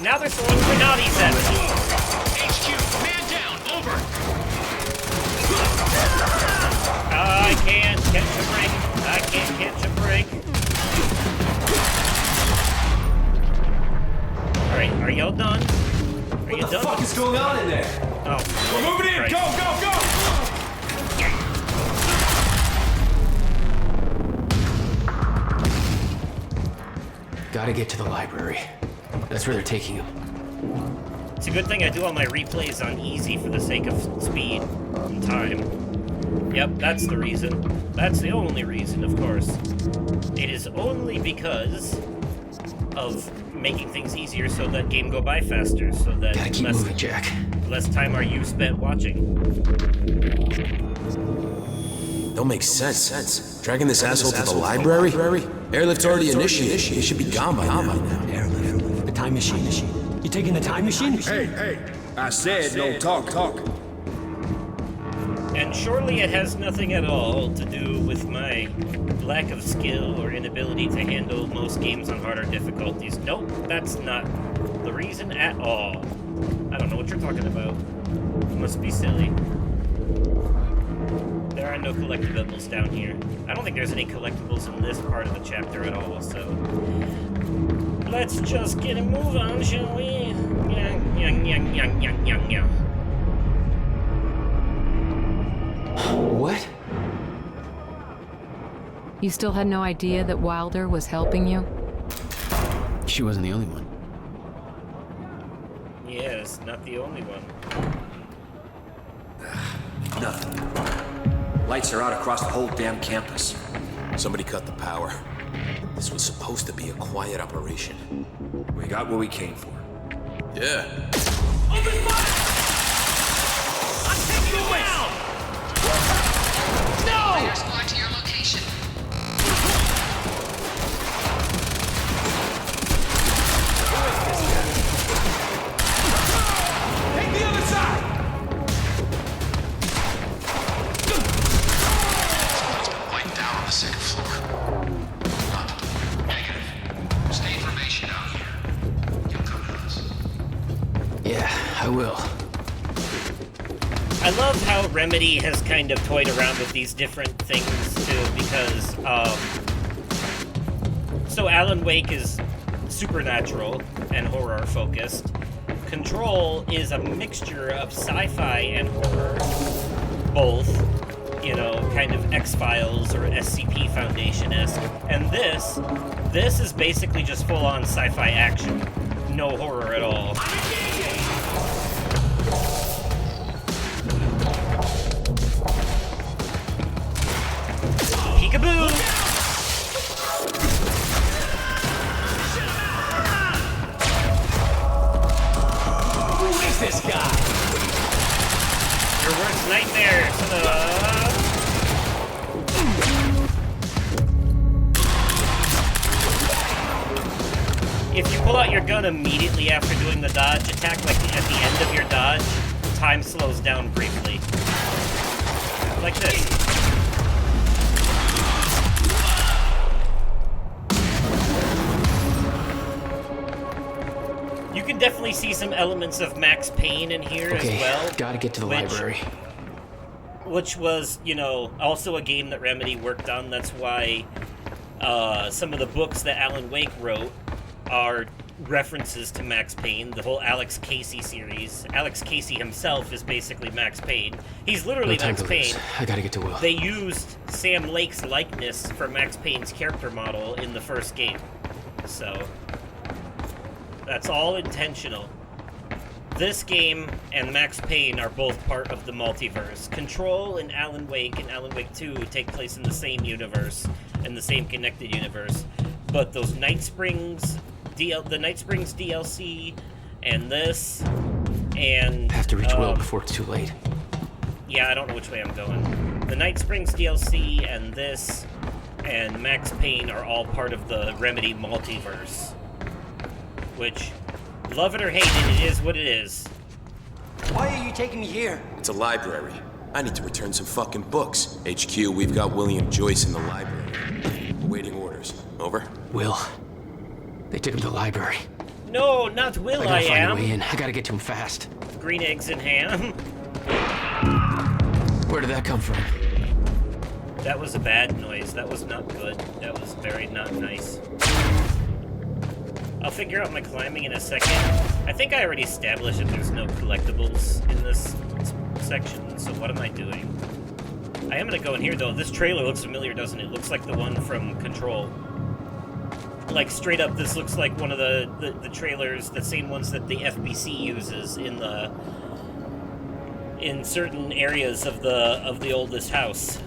Now they're throwing grenades at me. HQ, man down, over! I can't catch a break. I can't catch a break. Alright, are y'all done? Are you done? What the fuck is going on in there? Oh. We're moving in! Go! Gotta get to the library. That's where they're taking him. It's a good thing I do all my replays on easy for the sake of speed and time. Yep, that's the reason. That's the only reason, of course. It is only because of making things easier so that game go by faster, so that Gotta keep moving, Jack. Less time are you spent watching. Don't make sense. Dragging this asshole to the library? Airlift's already initiated. He should be gone by now. Airlift. The time machine. You taking the time machine? Hey. I said no talk. And surely it has nothing at all to do with my lack of skill or inability to handle most games on harder difficulties. Nope, that's not the reason at all. I don't know what you're talking about. You must be silly. There are no collectibles down here. I don't think there's any collectibles in this part of the chapter at all, so... Let's just get a move on, shall we? Yeah. What? You still had no idea that Wilder was helping you? She wasn't the only one. Yes, not the only one. Nothing. Lights are out across the whole damn campus. Somebody cut the power. This was supposed to be a quiet operation. We got what we came for. Yeah. Open fire! I'm taking you down! No! Fire squad to your location. Take the other side! Light down on the second floor. Negative. Stay in formation out here. You'll come to us. Yeah, I will. I love how Remedy has kind of toyed around with these different things too, because so Alan Wake is supernatural and horror focused. Control is a mixture of sci-fi and horror, both, you know, kind of X-Files or SCP Foundation-esque. And this is basically just full-on sci-fi action, no horror at all. Peekaboo! Who is this? your gun immediately after doing the dodge attack, like at the end of your dodge, time slows down briefly. Like this. You can definitely see some elements of Max Payne in here as well. Gotta get to the library. Which was, you know, also a game that Remedy worked on. That's why some of the books that Alan Wake wrote are references to Max Payne, the whole Alex Casey series. Alex Casey himself is basically Max Payne. He's literally Max Payne. I gotta get to Will. They used Sam Lake's likeness for Max Payne's character model in the first game. So, that's all intentional. This game and Max Payne are both part of the multiverse. Control and Alan Wake 2 take place in the same universe, in the same connected universe. But those Night Springs DLC and this and have to reach Will before it's too late. Yeah, I don't know which way I'm going. The Night Springs DLC and this and Max Payne are all part of the Remedy multiverse. Which, love it or hate it, it is what it is. Why are you taking me here? It's a library. I need to return some fucking books. HQ, we've got William Joyce in the library. Awaiting orders. Over? Will. They took him to the library. No, not Will, I gotta find am. a way in. I gotta get to him fast. Green eggs and ham. Where did that come from? That was a bad noise. That was not good. That was very not nice. I'll figure out my climbing in a second. I think I already established that there's no collectibles in this section, so what am I doing? I am gonna go in here, though. This trailer looks familiar, doesn't it? It looks like the one from Control. Like, straight up, this looks like one of the trailers, the same ones that the FBC uses in certain areas of the oldest house.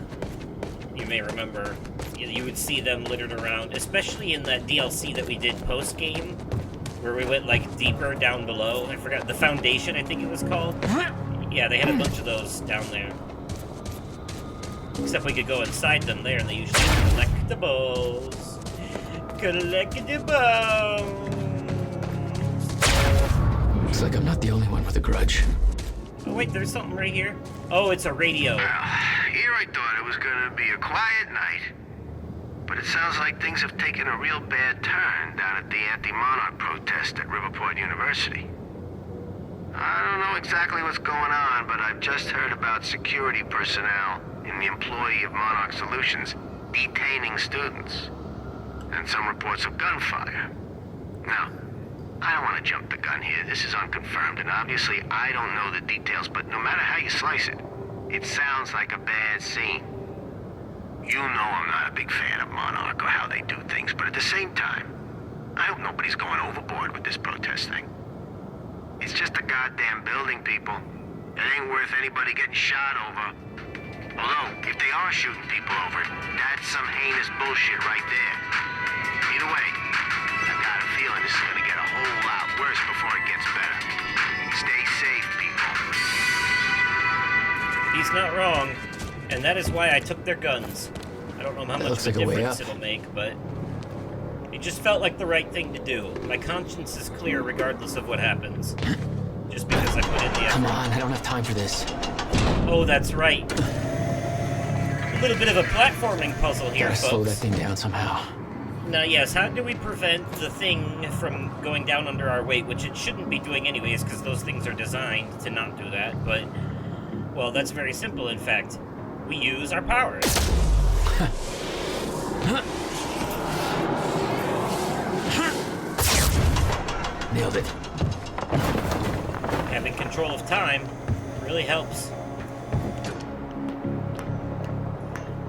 You may remember. You would see them littered around, especially in that DLC that we did post-game, where we went, like, deeper down below. I forgot, the Foundation, I think it was called. Yeah, they had a bunch of those down there. Except we could go inside them there, and they usually have collectibles. Collectibles! Looks like I'm not the only one with a grudge. Oh, wait, there's something right here. Oh, it's a radio. Here I thought it was gonna be a quiet night. But it sounds like things have taken a real bad turn down at the anti-monarch protest at Riverport University. I don't know exactly what's going on, but I've just heard about security personnel in the employee of Monarch Solutions detaining students. And some reports of gunfire. Now, I don't want to jump the gun here. This is unconfirmed, and obviously I don't know the details, but no matter how you slice it, it sounds like a bad scene. You know I'm not a big fan of Monarch or how they do things, but at the same time, I hope nobody's going overboard with this protest thing. It's just a goddamn building, people. It ain't worth anybody getting shot over. Although, if they are shooting people over, that's some heinous bullshit right there. Either way, I got a feeling this is gonna get a whole lot worse before it gets better. Stay safe, people. He's not wrong. And that is why I took their guns. I don't know how much of a difference it'll make, but it just felt like the right thing to do. My conscience is clear regardless of what happens. Just because I put in the effort. Come on, I don't have time for this. Oh, that's right. A little bit of a platforming puzzle here, Gotta folks. slow that thing down somehow. Now, yes, how do we prevent the thing from going down under our weight, which it shouldn't be doing anyways, because those things are designed to not do that, but, well, that's very simple, in fact. We use our powers. Nailed it. Having control of time really helps.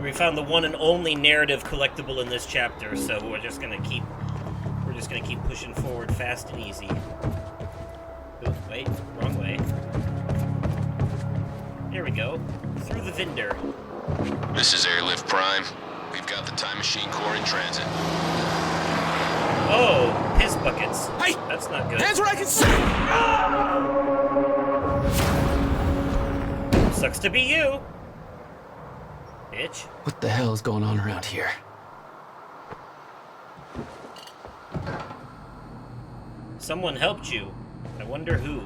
We found the one and only narrative collectible in this chapter, so we're just gonna keep pushing forward fast and easy. Ooh, wait, wrong way. There we go. Through the vendor. This is Airlift Prime. We've got the Time Machine Core in transit. Oh, piss buckets. Hey! That's not good. Hands where I can see! Sucks to be you. Bitch. What the hell is going on around here? Someone helped you. I wonder who.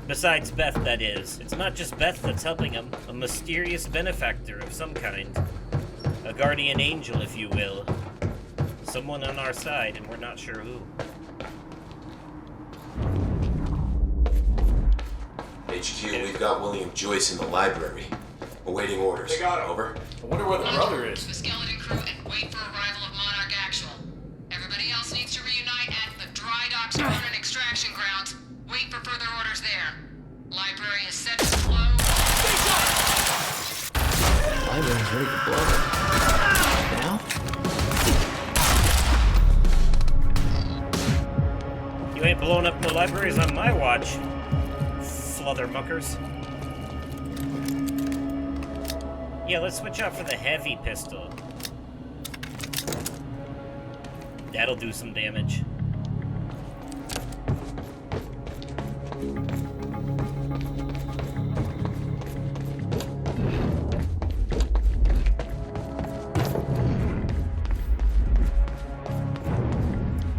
Besides Beth, that is. It's not just Beth that's helping him. A mysterious benefactor of some kind. A guardian angel, if you will. Someone on our side, and we're not sure who. HQ, we've got William Joyce in the library. Awaiting orders. They got him. Over. I wonder where the brother is. The skeleton crew and wait for arrival of Monarch Actual. Everybody else needs to reunite at the Dry Docks Coordinate Extraction Grounds. Wait for further orders there. Library is set to blow. Library's ready to blow. Now? You ain't blowing up no libraries on my watch, fluther muckers. Yeah, let's switch out for the heavy pistol. That'll do some damage.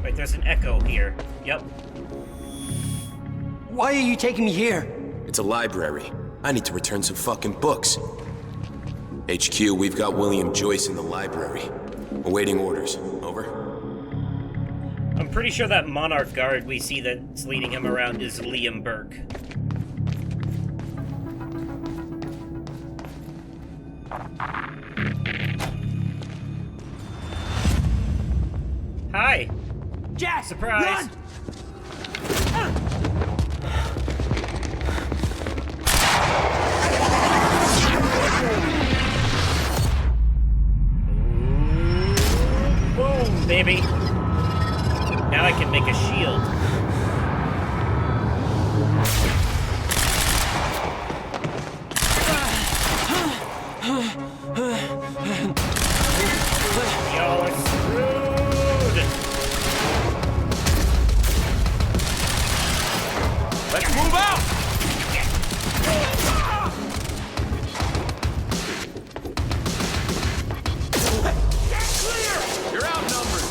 Wait, there's an echo here. Yep. Why are you taking me here? It's a library. I need to return some fucking books. HQ, we've got William Joyce in the library. Awaiting orders. Over. I'm pretty sure that Monarch guard we see that's leading him around is Liam Burke. Hi! Jack! Surprise! Run! Boom, baby! Now I can make a shield. Y'all are screwed! Let's move out! Get clear! You're outnumbered.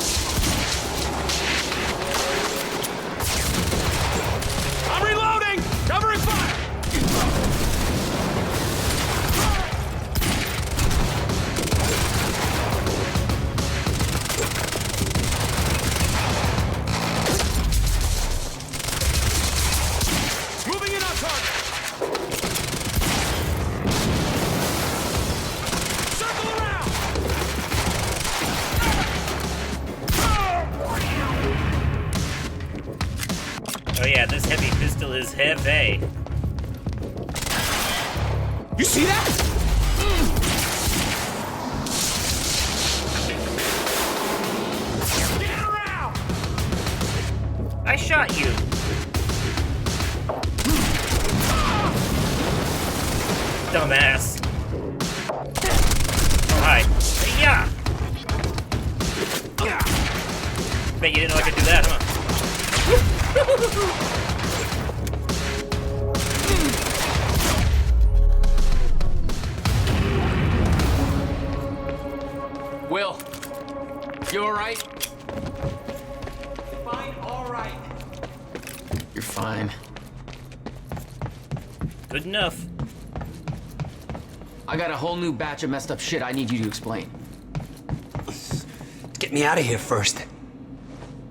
I'm reloading! Covering fire! Moving in on target! Circle around! Oh yeah, this heavy pistol is heavy. You see that? Get around! I shot you. Dumbass. Oh, hi. Yeah. Bet you didn't know I could do that, huh? Will, you alright? Fine, all right. You're fine. Good enough. I got a whole new batch of messed up shit I need you to explain. Get me out of here first.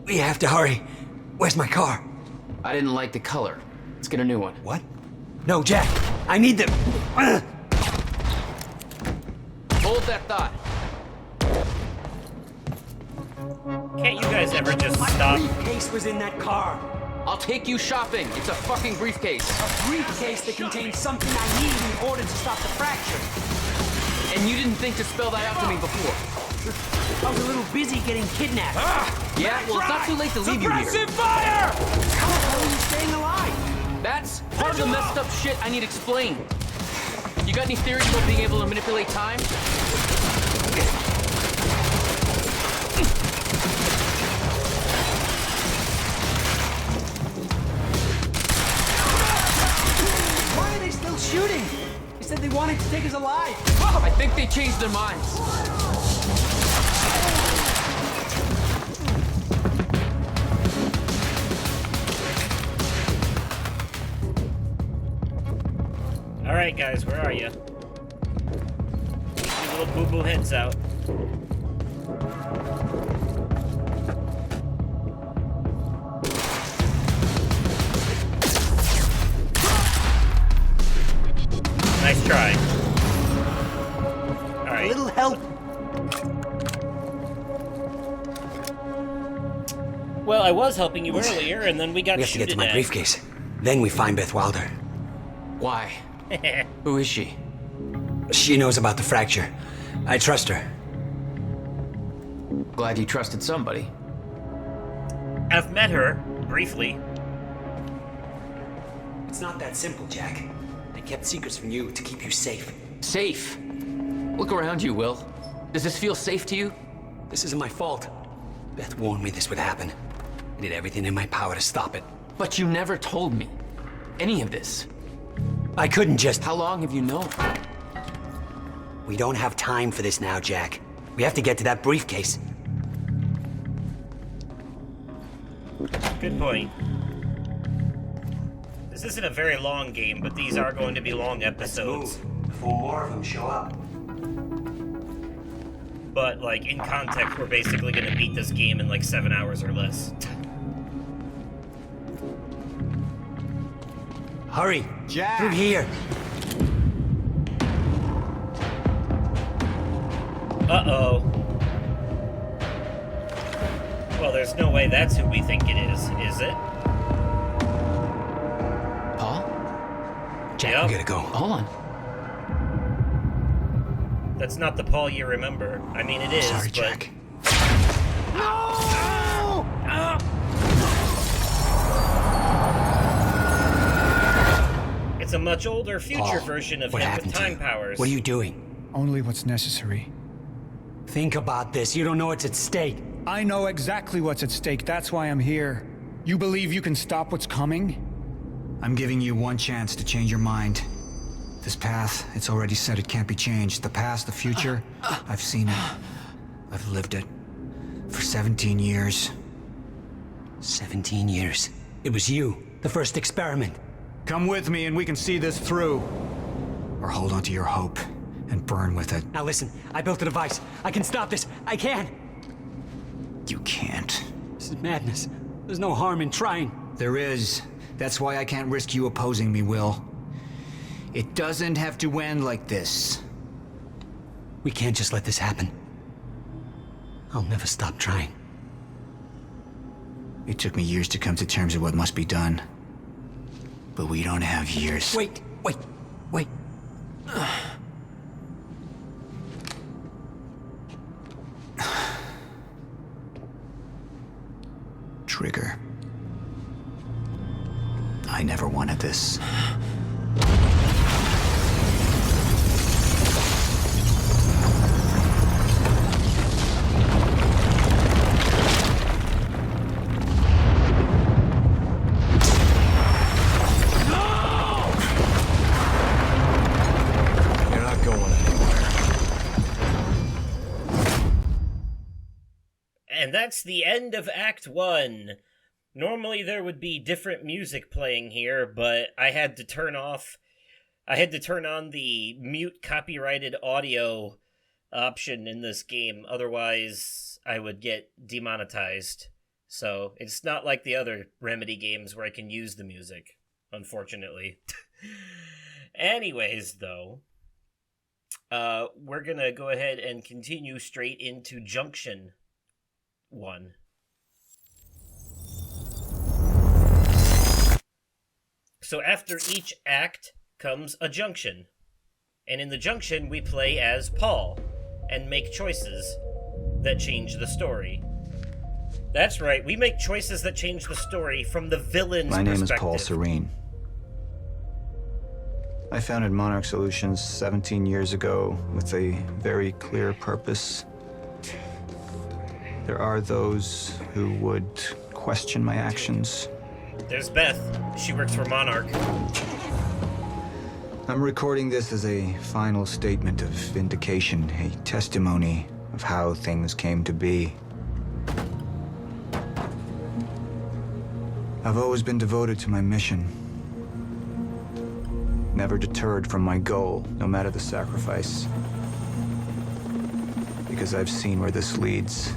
We have to hurry. Where's my car? I didn't like the color. Let's get a new one. What? No, Jack. I need the... Hold that thought. Can't you guys ever just My stop? briefcase was in that car. I'll take you shopping. It's a fucking briefcase. A briefcase that contains something I need in order to stop the fracture. And you didn't think to spell that out to me before. I was a little busy getting kidnapped. Yeah, well, it's not too late to leave you here. Suppressive fire! How the hell are you staying alive? That's part of the messed up shit I need explained. You got any theories about being able to manipulate time? Why are they still shooting? They said they wanted to take us alive. I think they changed their minds. Alright, guys, where are you? Keep your little boo-boo heads out. Nice try. Alright. A little help. Well, I was helping you earlier, and then we got We have to get to my at. briefcase. Then we find Beth Wilder. Why? Who is she? She knows about the fracture. I trust her. Glad you trusted somebody. I've met her, briefly. It's not that simple, Jack. I kept secrets from you to keep you safe. Safe? Look around you, Will. Does this feel safe to you? This isn't my fault. Beth warned me this would happen. I did everything in my power to stop it. But you never told me any of this. I couldn't just... How long have you known? We don't have time for this now, Jack. We have to get to that briefcase. Good point. This isn't a very long game, but these are going to be long episodes. Let's move before more of them show up. But, like, in context, we're basically gonna beat this game in, like, 7 hours or less. Hurry! Jack! Through here! Uh-oh. Well, there's no way that's who we think it is it? Paul? Jack, Yep. we gotta go. Hold on. That's not the Paul you remember. I mean, it is, Sorry, but... Jack. It's a much older future Paul, version of what him happened with to time you? powers. What are you doing? Only what's necessary. Think about this. You don't know what's at stake. I know exactly what's at stake. That's why I'm here. You believe you can stop what's coming? I'm giving you one chance to change your mind. This path, it's already said it can't be changed. The past, the future, I've seen it. I've lived it. For 17 years. 17 years. It was you, the first experiment. Come with me and we can see this through. Or hold on to your hope and burn with it. Now listen, I built a device. I can stop this. I can. You can't. This is madness. There's no harm in trying. There is. That's why I can't risk you opposing me, Will. It doesn't have to end like this. We can't just let this happen. I'll never stop trying. It took me years to come to terms with what must be done. But we don't have years. Wait. Trigger. I never wanted this. And that's the end of Act 1. Normally there would be different music playing here, but I had to turn on the mute copyrighted audio option in this game, otherwise I would get demonetized. So it's not like the other Remedy games where I can use the music, unfortunately. Anyways, though, we're gonna go ahead and continue straight into Junction 1. So after each act comes a junction. And in the junction, we play as Paul and make choices that change the story. That's right, we make choices that change the story from the villain's My name perspective. is Paul Serene. I founded Monarch Solutions 17 years ago with a very clear purpose. There are those who would question my actions. There's Beth. She works for Monarch. I'm recording this as a final statement of vindication, a testimony of how things came to be. I've always been devoted to my mission. Never deterred from my goal, no matter the sacrifice. Because I've seen where this leads.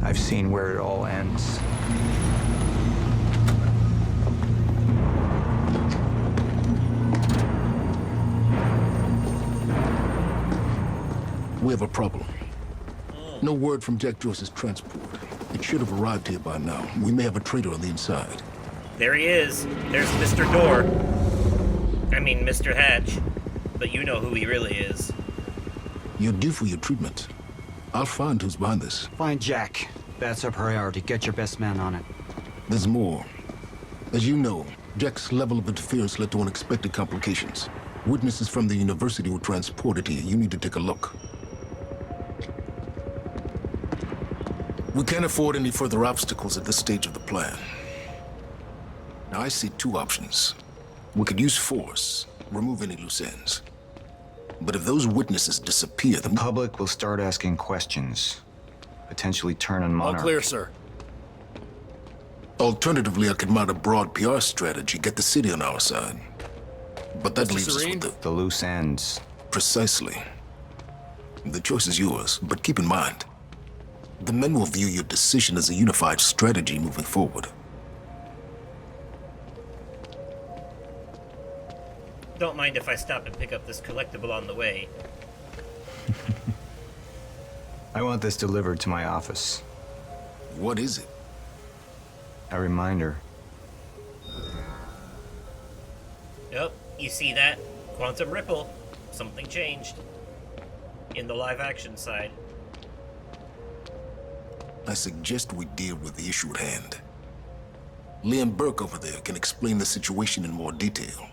I've seen where it all ends. We have a problem. No word from Jack Joyce's transport. It should have arrived here by now. We may have a traitor on the inside. There he is. There's Mr. Door. I mean, Mr. Hatch. But you know who he really is. You're due for your treatment. I'll find who's behind this. Find Jack. That's our priority. Get your best man on it. There's more. As you know, Jack's level of interference led to unexpected complications. Witnesses from the university were transported here. You need to take a look. We can't afford any further obstacles at this stage of the plan. Now, I see two options. We could use force, remove any loose ends. But if those witnesses disappear, the public will start asking questions. Potentially turn on Monarch. All clear, sir. Alternatively, I could mount a broad PR strategy, get the city on our side. But that leaves us with the loose ends. Precisely. The choice is yours, but keep in mind, the men will view your decision as a unified strategy moving forward. Don't mind if I stop and pick up this collectible on the way. I want this delivered to my office. What is it? A reminder. Yep, you see that? Quantum Ripple. Something changed. In the live action side. I suggest we deal with the issue at hand. Liam Burke over there can explain the situation in more detail.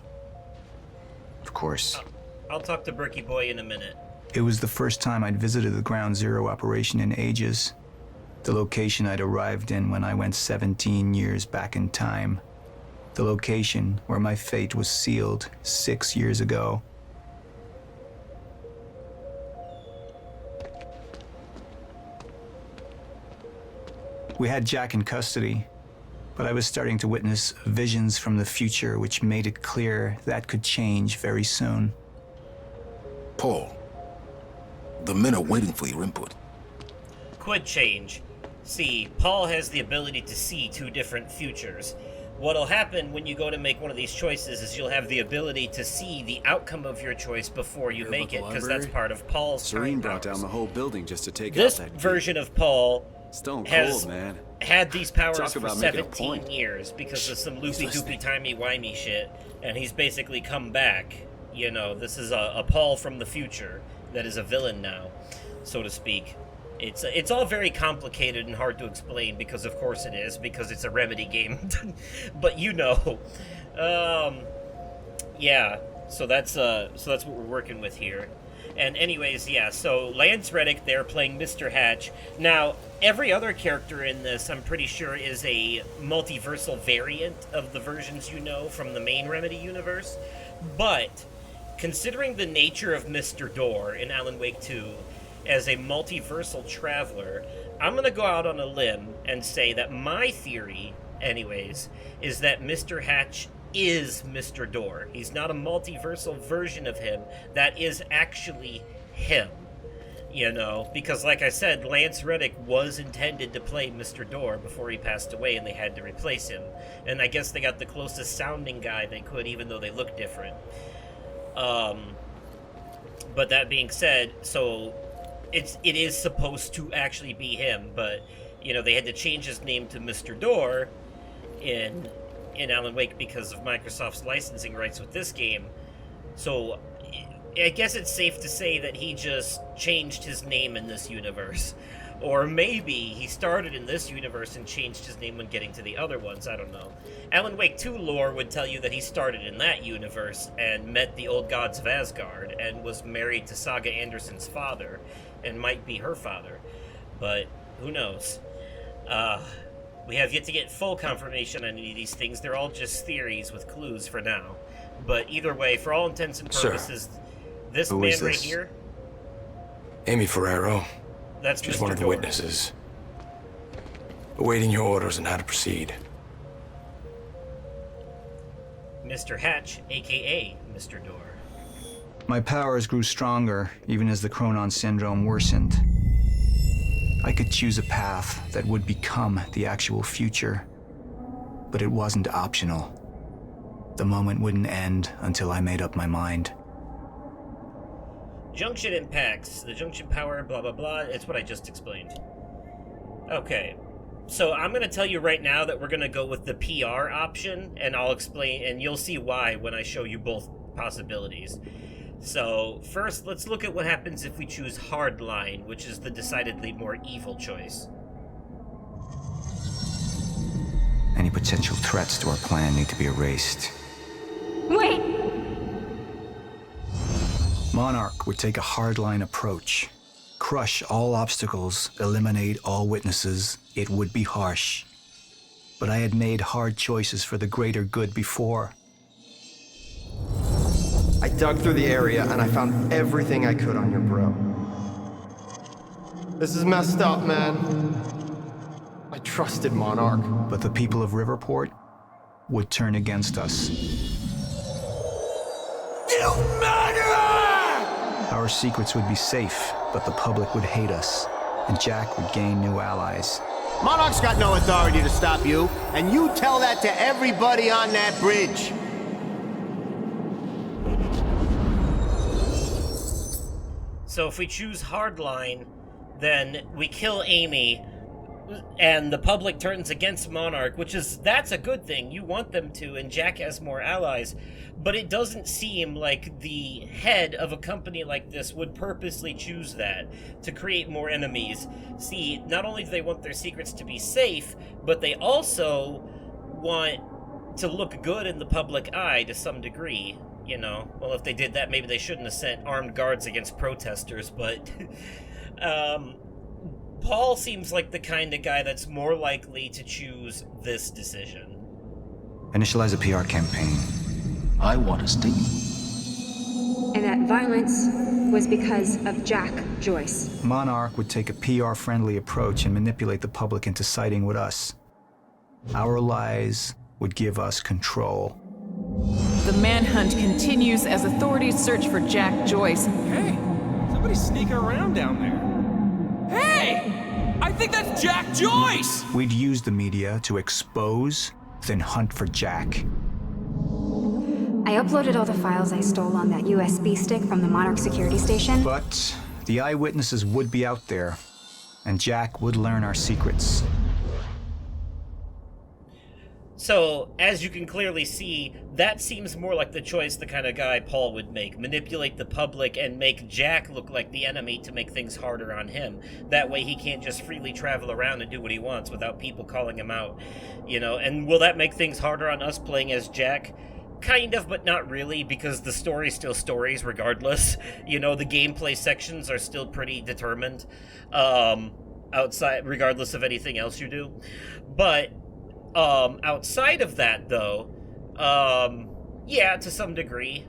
Of course. I'll talk to Berkey Boy in a minute. It was the first time I'd visited the Ground Zero operation in ages. The location I'd arrived in when I went 17 years back in time. The location where my fate was sealed 6 years ago. We had Jack in custody, but I was starting to witness visions from the future which made it clear that could change very soon. Paul, the men are waiting for your input. Could change. See, Paul has the ability to see two different futures. What'll happen when you go to make one of these choices is you'll have the ability to see the outcome of your choice before you make it, because that's part of Paul's Serene time brought powers. down the whole building just to take This out that version of Paul Stone has cold, man. had these powers Talk for about making a 17 point. years because of some He's loopy-doopy, timey-wimey shit, and he's basically come back. You know, this is a Paul from the future that is a villain now, so to speak. It's all very complicated and hard to explain because, of course, it is, because it's a Remedy game. But you know, yeah. So that's what we're working with here. And anyways, yeah. So Lance Reddick there playing Mr. Hatch. Now, every other character in this, I'm pretty sure, is a multiversal variant of the versions you know from the main Remedy universe. But considering the nature of Mr. Door in Alan Wake 2 as a multiversal traveler, I'm going to go out on a limb and say that my theory, anyways, is that Mr. Hatch is Mr. Door. He's not a multiversal version of him. That is actually him. You know, because like I said, Lance Reddick was intended to play Mr. Door before he passed away, and they had to replace him. And I guess they got the closest sounding guy they could, even though they look different. But that being said, so it is supposed to actually be him, but you know, they had to change his name to Mr. Door in Alan Wake because of Microsoft's licensing rights with this game. So I guess it's safe to say that he just changed his name in this universe. Or maybe he started in this universe and changed his name when getting to the other ones, I don't know. Alan Wake 2 lore would tell you that he started in that universe and met the old gods of Asgard and was married to Saga Anderson's father and might be her father. But who knows? We have yet to get full confirmation on any of these things. They're all just theories with clues for now. But either way, for all intents and purposes, this Who man is right this? here, Amy Ferrero. that's She's Mr. one of the Door. witnesses. Awaiting your orders on how to proceed. Mr. Hatch, aka Mr. Door. My powers grew stronger even as the Chronon syndrome worsened. I could choose a path that would become the actual future, but it wasn't optional. The moment wouldn't end until I made up my mind. Junction impacts, the junction power, blah, blah, blah. It's what I just explained. Okay. So I'm going to tell you right now that we're going to go with the PR option, and I'll explain, and you'll see why when I show you both possibilities. So first, let's look at what happens if we choose Hardline, which is the decidedly more evil choice. Any potential threats to our plan need to be erased. Wait! Monarch would take a hardline approach. Crush all obstacles, eliminate all witnesses. It would be harsh. But I had made hard choices for the greater good before. I dug through the area and I found everything I could on your bro. This is messed up, man. I trusted Monarch. But the people of Riverport would turn against us. You murderer! Our secrets would be safe, but the public would hate us, and Jack would gain new allies. Monarch's got no authority to stop you, and you tell that to everybody on that bridge. So if we choose Hardline, then we kill Amy, and the public turns against Monarch, that's a good thing. You want them to, and Jack has more allies. But it doesn't seem like the head of a company like this would purposely choose that, to create more enemies. See, not only do they want their secrets to be safe, but they also want to look good in the public eye to some degree. You know, well, if they did that, maybe they shouldn't have sent armed guards against protesters, but Paul seems like the kind of guy that's more likely to choose this decision. Initialize a PR campaign. I want to steam. And that violence was because of Jack Joyce. Monarch would take a PR-friendly approach and manipulate the public into siding with us. Our lies would give us control. The manhunt continues as authorities search for Jack Joyce. Hey, somebody's sneaking around down there. Hey! I think that's Jack Joyce! We'd use the media to expose, then hunt for Jack. I uploaded all the files I stole on that USB stick from the Monarch security station. But the eyewitnesses would be out there, and Jack would learn our secrets. So, as you can clearly see, that seems more like the choice the kind of guy Paul would make. Manipulate the public and make Jack look like the enemy to make things harder on him. That way he can't just freely travel around and do what he wants without people calling him out. You know, and will that make things harder on us playing as Jack? Kind of, but not really, because the story's still stories regardless. You know, the gameplay sections are still pretty determined, outside, regardless of anything else you do. But outside of that, though, yeah, to some degree.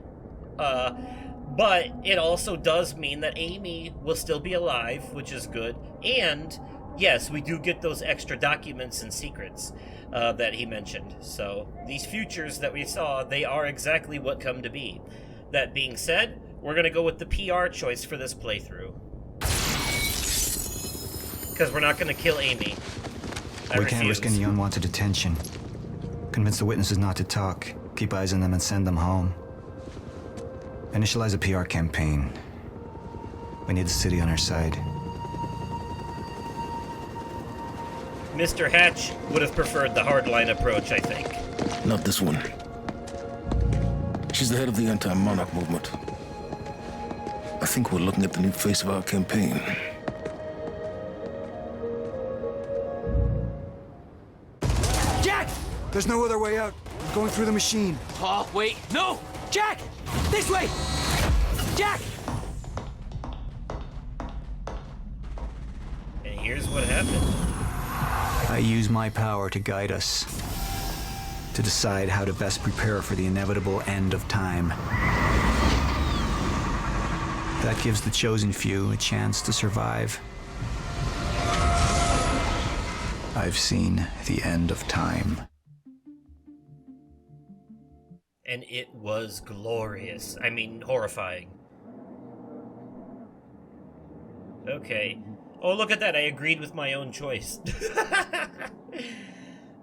But it also does mean that Amy will still be alive, which is good. And, yes, we do get those extra documents and secrets that he mentioned. So, these futures that we saw, they are exactly what come to be. That being said, we're going to go with the PR choice for this playthrough. Because we're not going to kill Amy. We can't risk any unwanted attention. Convince the witnesses not to talk. Keep eyes on them and send them home. Initialize a PR campaign. We need the city on our side. Mr. Hatch would have preferred the hardline approach, I think. Not this one. She's the head of the anti-monarch movement. I think we're looking at the new face of our campaign. Jack! There's no other way out. I'm going through the machine. Paul, wait. No! Jack! This way! Jack! And here's what happened. I use my power to guide us, to decide how to best prepare for the inevitable end of time. That gives the chosen few a chance to survive. I've seen the end of time. and it was glorious. I mean, horrifying. Okay. Oh, look at that. I agreed with my own choice.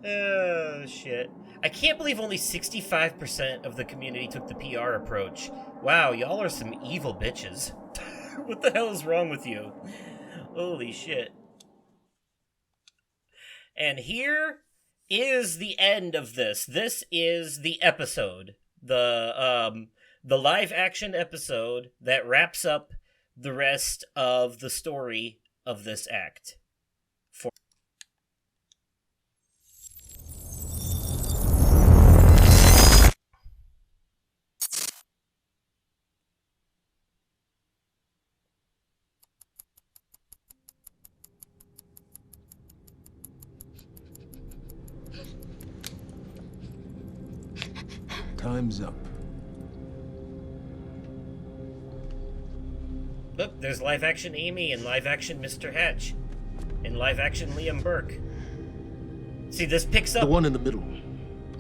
Oh, shit. I can't believe only 65% of the community took the PR approach. Wow, y'all are some evil bitches. What the hell is wrong with you? Holy shit. And here is the end of this. This is the episode. The live action episode that wraps up the rest of the story of this act. Time's up. Look, there's live action Amy and live action Mr. Hatch and live action Liam Burke. See, this picks up. The one in the middle,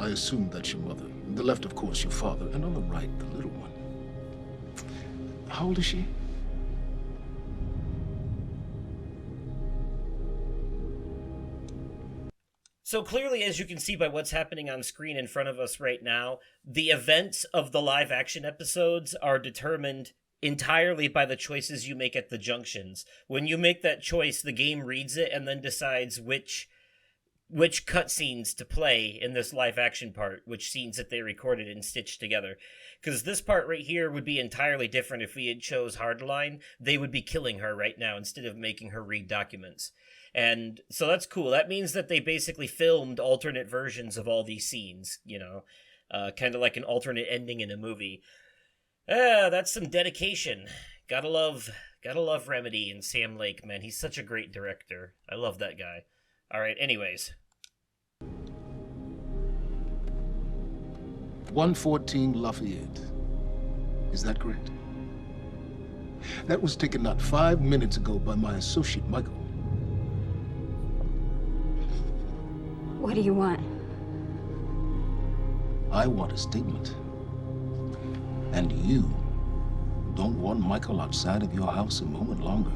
I assume that's your mother. On the left, of course, your father. And on the right, the little one. How old is she? So clearly, as you can see by what's happening on screen in front of us right now, the events of the live action episodes are determined entirely by the choices you make at the junctions. When you make that choice, the game reads it and then decides which cutscenes to play in this live action part, which scenes that they recorded and stitched together. Because this part right here would be entirely different if we had chose Hardline. They would be killing her right now instead of making her read documents. And so that's cool. That means that they basically filmed alternate versions of all these scenes, you know, kind of like an alternate ending in a movie. That's some dedication. Gotta love Remedy and Sam Lake, man. He's such a great director. I love that guy. All right, anyways. 114 Lafayette. Is that correct? That was taken not 5 minutes ago by my associate, Michael. What do you want? I want a statement. And you don't want Michael outside of your house a moment longer.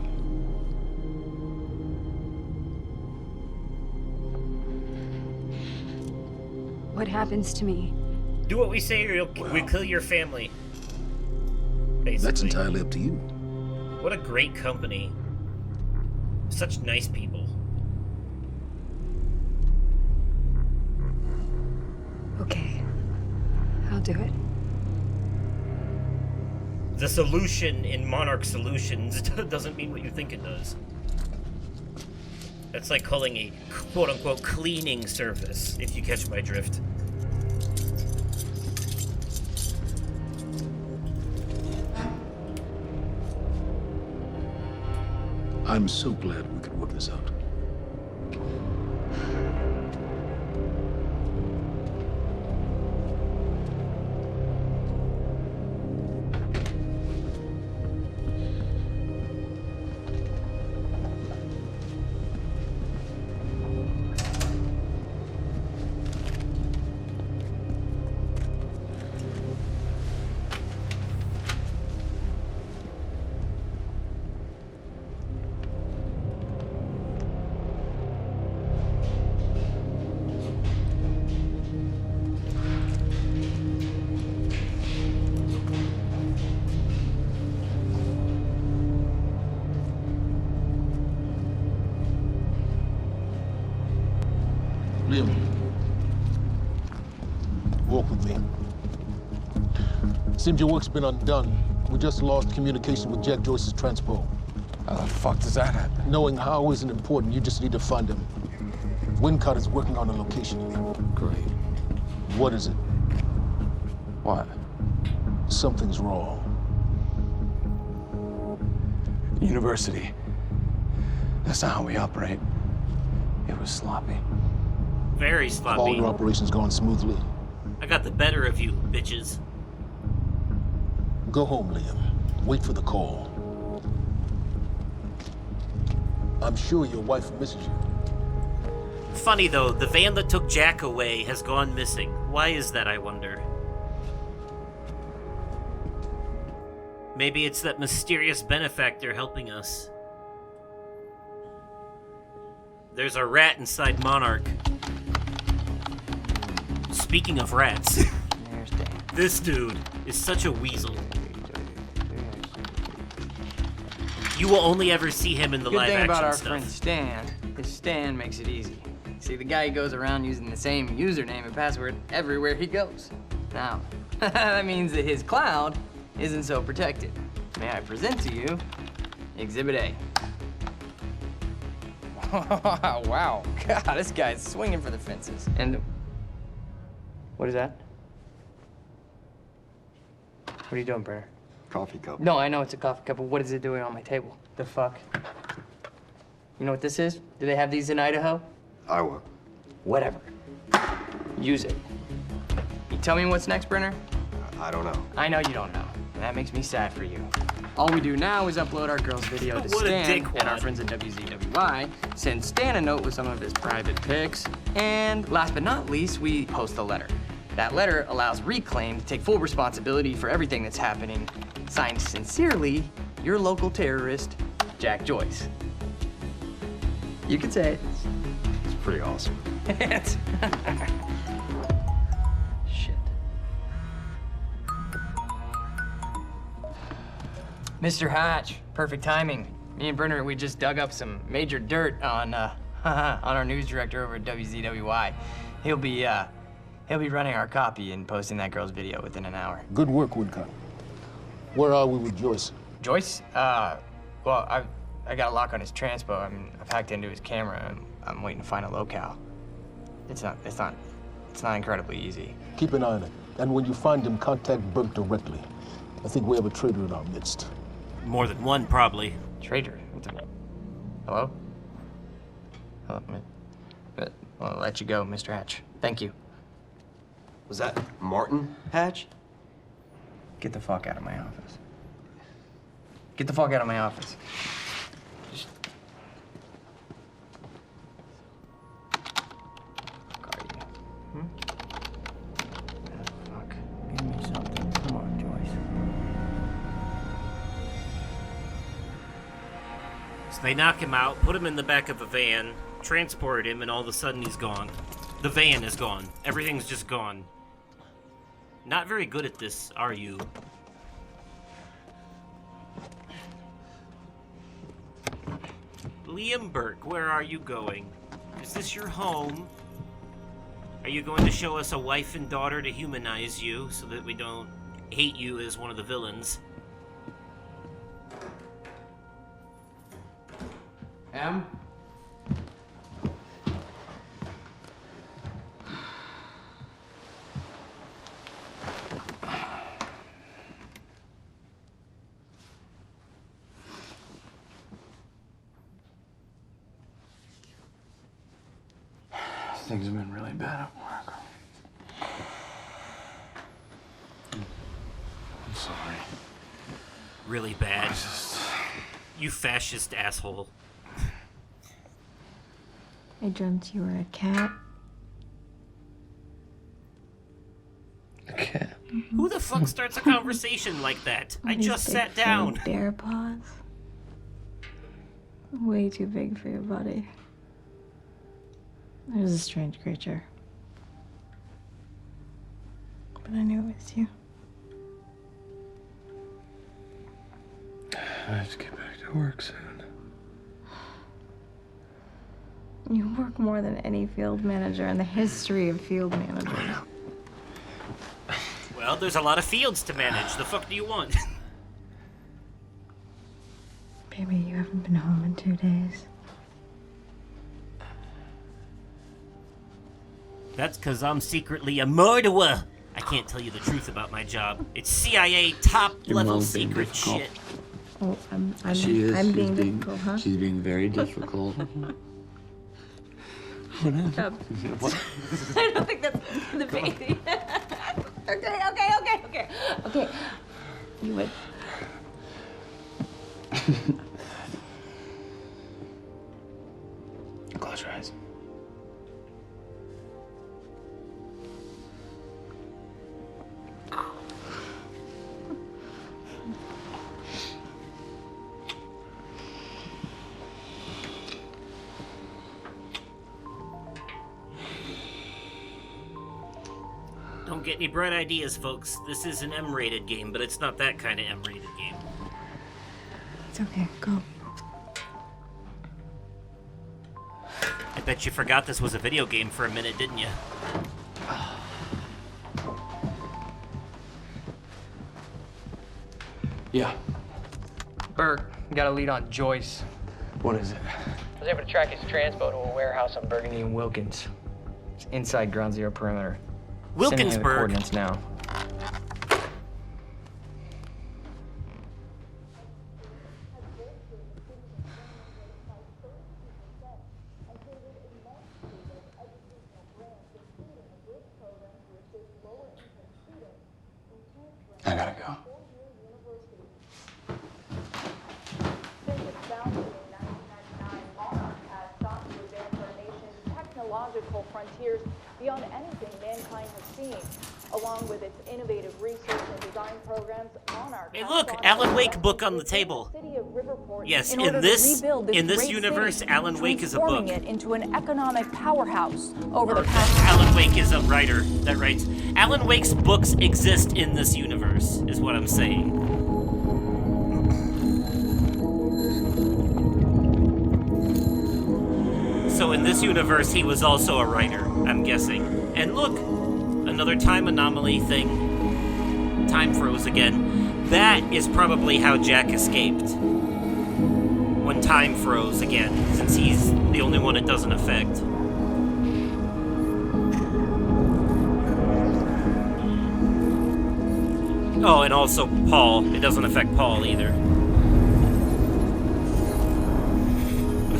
What happens to me? Do what we say or we kill your family. Basically. That's entirely up to you. What a great company. Such nice people. Okay. I'll do it. The solution in Monarch Solutions doesn't mean what you think it does. That's like calling a quote-unquote cleaning service, if you catch my drift. I'm so glad we could work this out. Liam, walk with me. Seems your work's been undone. We just lost communication with Jack Joyce's transpo. How the fuck does that happen? Knowing how isn't important. You just need to find him. Wincott is working on a location. Great. What is it? What? Something's wrong. University. That's not how we operate. It was sloppy. Very Have all sloppy. your operations gone smoothly? I got the better of you, bitches. Go home, Liam. Wait for the call. I'm sure your wife misses you. Funny though, the van that took Jack away has gone missing. Why is that, I wonder? Maybe it's that mysterious benefactor helping us. There's a rat inside Monarch. Speaking of rats, this dude is such a weasel. You will only ever see him in the Good live thing action about our stuff. friend Stan is Stan makes it easy. See, the guy goes around using the same username and password everywhere he goes. Now, that means that his cloud isn't so protected. May I present to you Exhibit A. Wow, God, this guy's swinging for the fences. And what is that? What are you doing, Brenner? Coffee cup. No, I know it's a coffee cup, but what is it doing on my table? The fuck? You know what this is? Do they have these in Idaho? Iowa. Whatever. Use it. You tell me what's next, Brenner? I don't know. I know you don't know. And that makes me sad for you. All we do now is upload our girl's video to What a Stan dickwad. and our friends at WZWY, send Stan a note with some of his private pics, and last but not least, we post a letter. That letter allows Reclaim to take full responsibility for everything that's happening. Signed sincerely, your local terrorist, Jack Joyce. You can say it. It's pretty awesome. Shit. Mr. Hatch, perfect timing. Me and Brenner, we just dug up some major dirt on our news director over at WZWY. He'll be running our copy and posting that girl's video within an hour. Good work, Woodcut. Where are we with Joyce? Joyce? Well, I got a lock on his transpo. I mean, I've hacked into his camera and I'm waiting to find a locale. It's not incredibly easy. Keep an eye on it. And when you find him, contact Burke directly. I think we have a traitor in our midst. More than one, probably. Traitor? Hello? Hello? I'll let you go, Mr. Hatch. Thank you. Was that Martin Hatch? Get the fuck out of my office. Get the fuck out of my office. Fuck are you? Fuck. Give me something. Come on, Joyce. So they knock him out, put him in the back of a van, transport him, and all of a sudden he's gone. The van is gone. Everything's just gone. Not very good at this, are you? Liam Burke, where are you going? Is this your home? Are you going to show us a wife and daughter to humanize you so that we don't hate you as one of the villains? Em? Things have been really bad at work. I'm sorry. Really bad. You fascist asshole. I dreamt you were a cat. A cat? Who the fuck starts a conversation like that? I These just big, sat down. furry bear paws. Way too big for your body. It was a strange creature. But I knew it was you. I have to get back to work soon. You work more than any field manager in the history of field managers. Well, there's a lot of fields to manage. The fuck do you want? Baby, you haven't been home in 2 days. That's because I'm secretly a murderer. I can't tell you the truth about my job. It's CIA top-level secret shit. Oh, I'm She's being difficult, huh? She's being very difficult. What? I don't think that's the baby. Okay. You would. Close your eyes. get any bright ideas, folks. This is an M-rated game, but it's not that kind of M-rated game. It's okay, go. I bet you forgot this was a video game for a minute, didn't you? Yeah. Burke, got a lead on Joyce. What is it? I was able to track his transpo to a warehouse on Burgundy and Wilkins. It's inside Ground Zero perimeter. Sending you the Wilkinsburg. coordinates now. I gotta go. Technological frontiers beyond anything mankind has seen, along with its innovative research and design programs. Monarch. Hey, look, Alan Wake book on the table. Yes, in this universe, Alan Wake is a book. Transforming it into an economic powerhouse over the past. Alan Wake is a writer that writes. Alan Wake's books exist in this universe, is what I'm saying. So in this universe, he was also a writer, I'm guessing. And look, another time anomaly thing. Time froze again. That is probably how Jack escaped. When time froze again, since he's the only one it doesn't affect. Oh, and also Paul. It doesn't affect Paul either.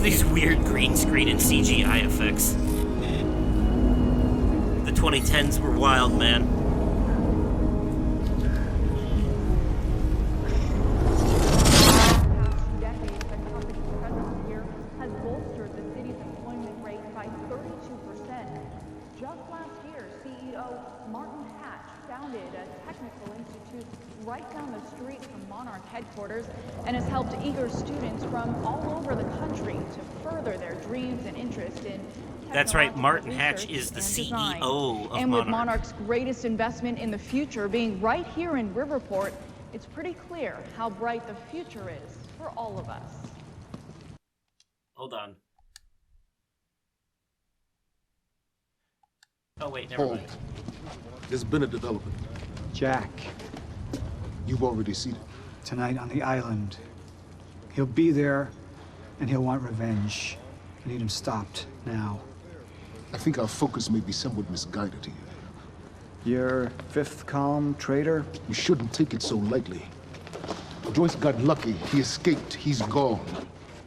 These weird green screen and CGI effects. The 2010s were wild, man. Has bolstered the city's employment rate by 32%. Just last year, CEO Martin Hatch founded a technical institute right down the street from Monarch headquarters and has helped eager students from all over the country to further their dreams and interest in. That's right, Martin Hatch is the CEO of And with Monarch. Monarch's greatest investment in the future being right here in Riverport, it's pretty clear how bright the future is for all of us. Hold on. Oh wait, never mind. There's been a development. Jack, You've already seen it. tonight on the island. He'll be there, and he'll want revenge. I need him stopped now. I think our focus may be somewhat misguided here. Your fifth column traitor? We shouldn't take it so lightly. Joyce got lucky. He escaped. He's gone.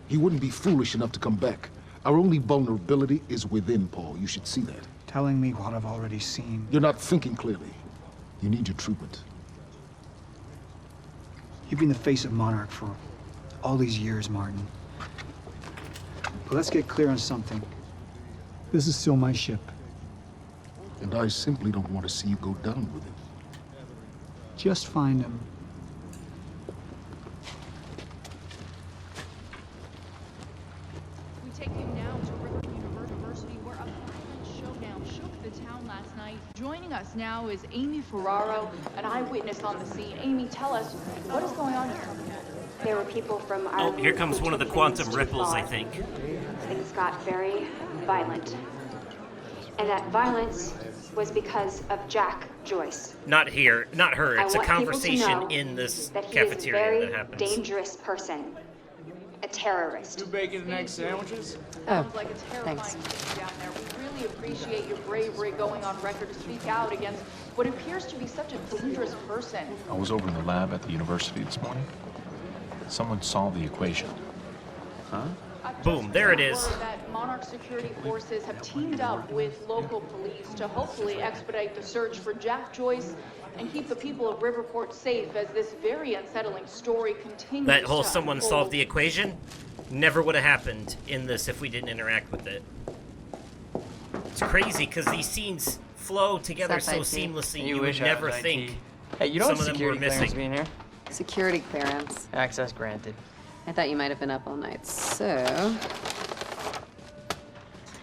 He wouldn't be foolish enough to come back. Our only vulnerability is within, Paul. You should see that. Telling me what I've already seen. You're not thinking clearly. You need your treatment. You've been the face of Monarch for all these years, Martin. But let's get clear on something. This is still my ship. And I simply don't want to see you go down with it. Just find him. We take you now to Riverview University, where a violent showdown shook the town last night. Joining us now is Amy Ferraro, an eyewitness on the scene. Amy, tell us, what is going on here? There were people from our Oh, here comes one of the quantum ripples, I think. Things got very violent. And that violence was because of Jack Joyce. Not here, not her. It's a I want people to conversation know in this that he is a cafeteria very that happens. dangerous person. A terrorist. Two bacon and egg sandwiches? Sounds like a terrifying thing down there. We really appreciate your bravery going on record to speak out against what appears to be such a dangerous person. I was over in the lab at the university this morning. Someone solved the equation. Huh? Boom, there it is. That Monarch security forces have teamed up with local police to hopefully expedite the search for Jack Joyce and keep the people of Riverport safe as this very unsettling story continues. That whole to someone unfold. solved the equation never would have happened in this if we didn't interact with it. It's crazy because these scenes flow together so seamlessly you would never think Hey, you don't some have of them were security clearance missing. being here. Security clearance. Access granted. I thought you might have been up all night, so...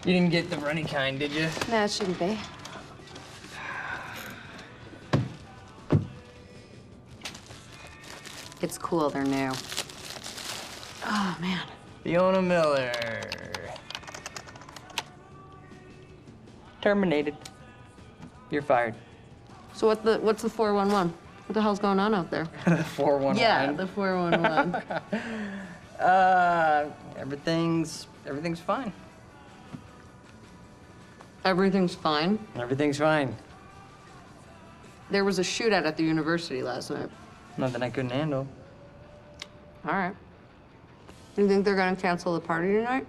You didn't get the runny kind, did you? No, it shouldn't be. It's cool, they're new. Oh, man. Fiona Miller. Terminated. You're fired. So what's the 411? What the hell's going on out there? The 411. Yeah, the 411. Everything's fine. Everything's fine? Everything's fine. There was a shootout at the university last night. Nothing I couldn't handle. All right. You think they're gonna cancel the party tonight?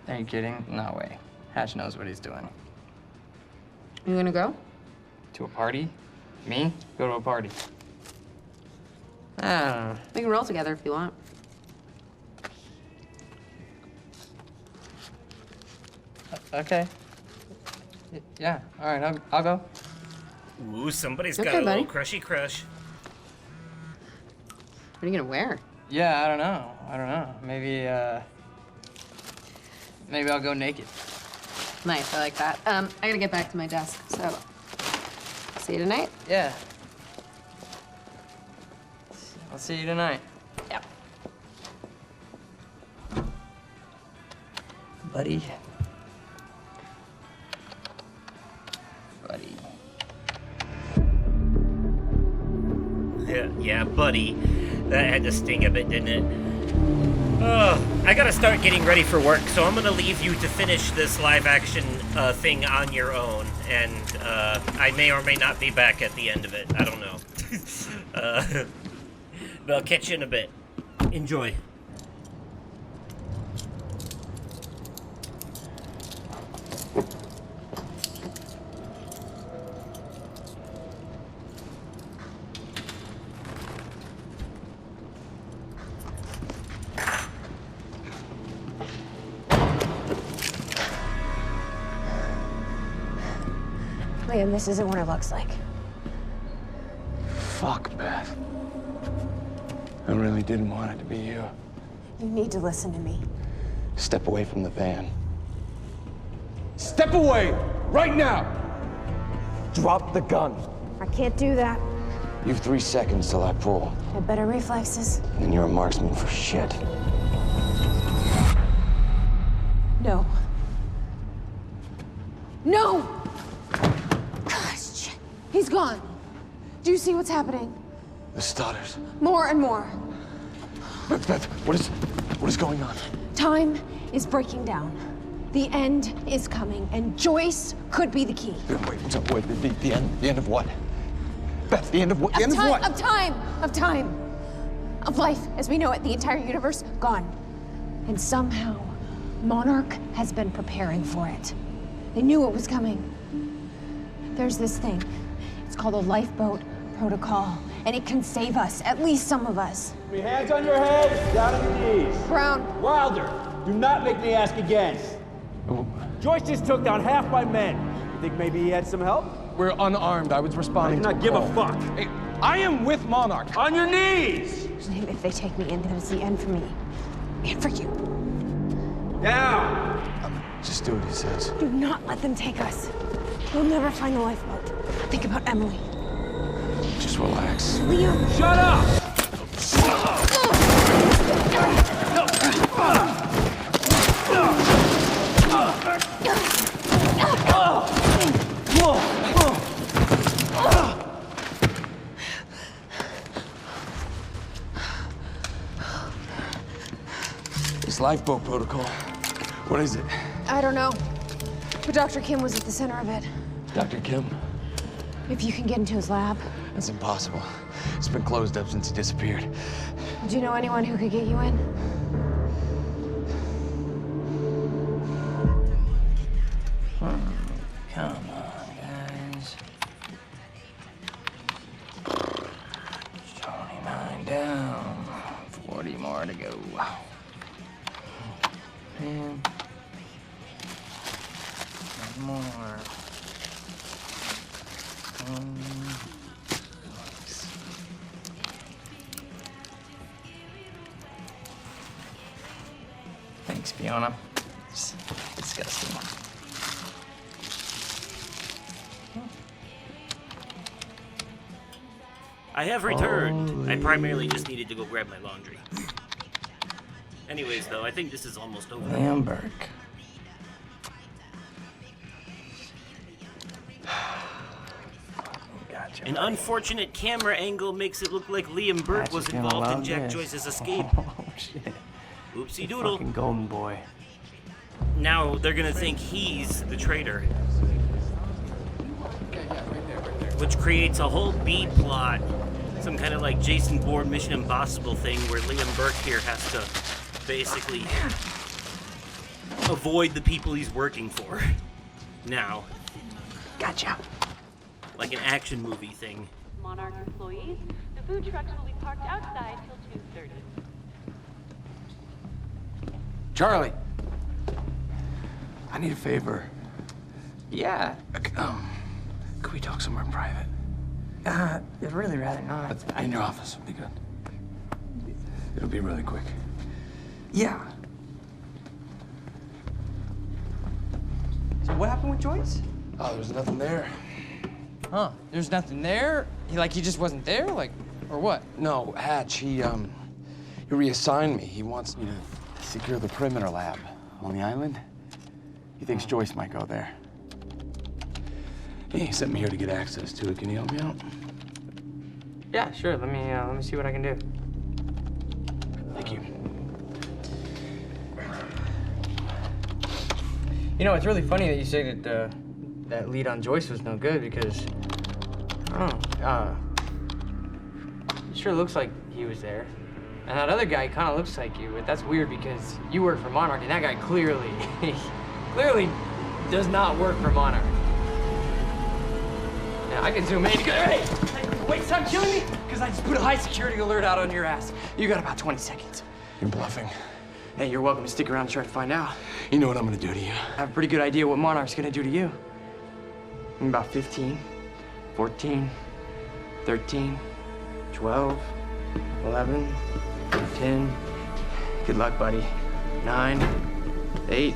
Are you kidding? No way. Hatch knows what he's doing. You gonna go? To a party? Me? Go to a party. I don't know. We can roll together if you want. Okay. Yeah, all right, I'll go. Ooh, somebody's Okay, got a little buddy. crushy crush. What are you gonna wear? Yeah, I don't know. Maybe I'll go naked. Nice, I like that. I gotta get back to my desk, so see you tonight. Yeah. I'll see you tonight. Yep. Buddy. Buddy. Yeah, buddy. That had to sting a bit, didn't it? Oh, I gotta start getting ready for work, so I'm gonna leave you to finish this live action thing on your own, and I may or may not be back at the end of it. I don't know. But I'll catch you in a bit. Enjoy. Liam, this isn't what it looks like. Fuck, Beth. I really didn't want it to be you. You need to listen to me. Step away from the van. Step away! Right now! Drop the gun. I can't do that. You've 3 seconds till I pull. I have better reflexes. And you're a marksman for shit. No. No! Gosh, shit. He's gone. Do you see what's happening? The stutters. More and more. Beth, what is going on? Time is breaking down. The end is coming, and Joyce could be the key. Wait, the end of what? Beth, the end of what? The end of what? Of time! Of time! Of life as we know it, the entire universe, gone. And somehow, Monarch has been preparing for it. They knew it was coming. There's this thing. It's called a lifeboat protocol, and it can save us, at least some of us. Hands on your head, down on your knees. Brown. Wilder, do not make me ask again. Joyce just took down half my men. You think maybe he had some help? We're unarmed. I was responding I do not give a fuck. Hey, I am with Monarch. On your knees! If they take me in, then it's the end for me. And for you. Down! Just do what he says. Do not let them take us. We'll never find the lifeboat. Think about Emily. Just relax. Liam! Shut up! This lifeboat protocol. What is it? I don't know. But Dr. Kim was at the center of it. Dr. Kim? If you can get into his lab. That's impossible. It's been closed up since he disappeared. Do you know anyone who could get you in? Come on, guys. 29 down. 40 more to go. And one more. Thanks, Fiona. It's disgusting. I have returned. I primarily just needed to go grab my laundry. Anyways, though, I think this is almost over. Liam Burke. Gotcha. An unfortunate camera angle makes it look like Liam Burke was involved in Jack Joyce's escape. Oh, shit. Oopsie doodle. Fucking golden boy. Now they're gonna think he's the traitor. Which creates a whole B plot. Some kind of like Jason Bourne Mission Impossible thing where Liam Burke here has to basically avoid the people he's working for. Now. Gotcha. Like an action movie thing. Monarch employees, the food trucks will be parked outside till 2:30. Charlie. I need a favor. Yeah. Could we talk somewhere private? I'd really rather not. In your office would be good. It'll be really quick. Yeah. So what happened with Joyce? Oh, there was nothing there. Huh? There's nothing there? He just wasn't there? Like, or what? No, Hatch, he reassigned me. He wants me to secure the perimeter lab on the island. He thinks Joyce might go there. He sent me here to get access to it. Can you help me out? Yeah, sure. Let me see what I can do. Thank you. You know, it's really funny that you say that that lead on Joyce was no good because I don't know. It sure looks like he was there. And that other guy kind of looks like you, but that's weird because you work for Monarch, and that guy clearly does not work for Monarch. Now, I can zoom in and go, hey, wait, stop killing me, because I just put a high security alert out on your ass. You got about 20 seconds. You're bluffing. Hey, you're welcome to stick around and try to find out. You know what I'm gonna do to you. I have a pretty good idea what Monarch's gonna do to you. In about 15, 14, 13, 12, 11, 10. Good luck, buddy. 9, 8.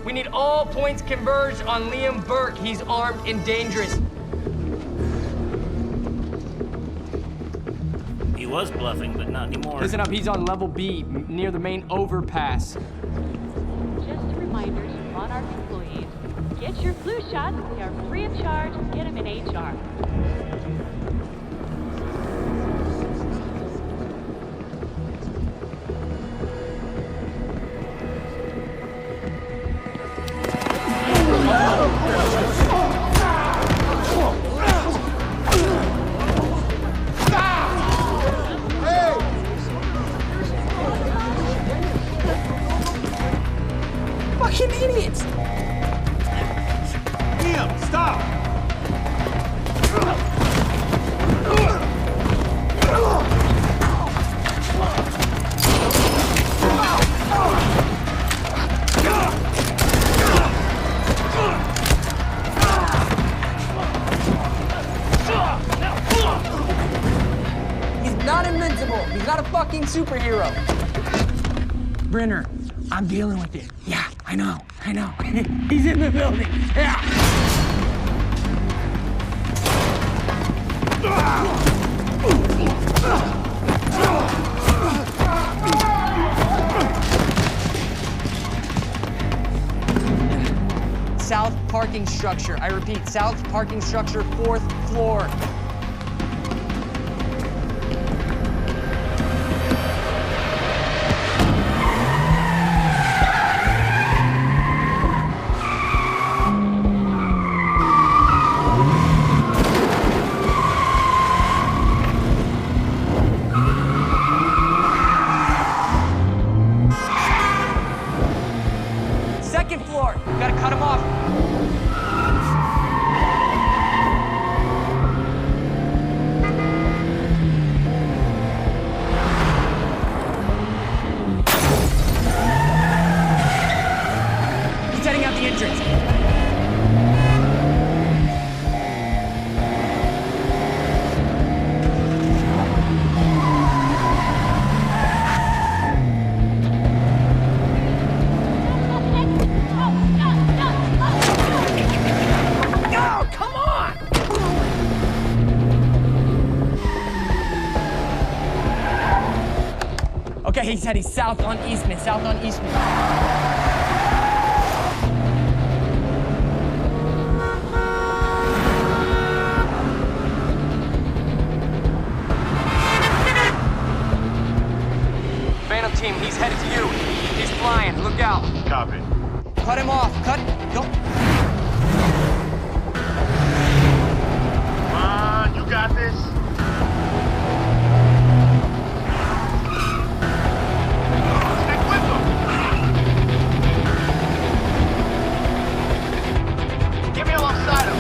We need all points converged on Liam Burke. He's armed and dangerous. He was bluffing, but not anymore. Listen up, he's on level B, near the main overpass. Just a reminder to Monarch employees, get your flu shots. They are free of charge. Get them in HR. Fucking idiots! Liam, stop! He's not invincible. He's not a fucking superhero. Brenner, I'm dealing with it. Yeah, I know. He's in the building. Yeah. South parking structure. I repeat, south parking structure, 4th floor. Second floor. Gotta cut him off. Okay, he's heading south on Eastman, Phantom team, he's headed to you. He's flying, look out. Copy. Cut him off, don't. Come on, you got this. Stick with them. Get me alongside him.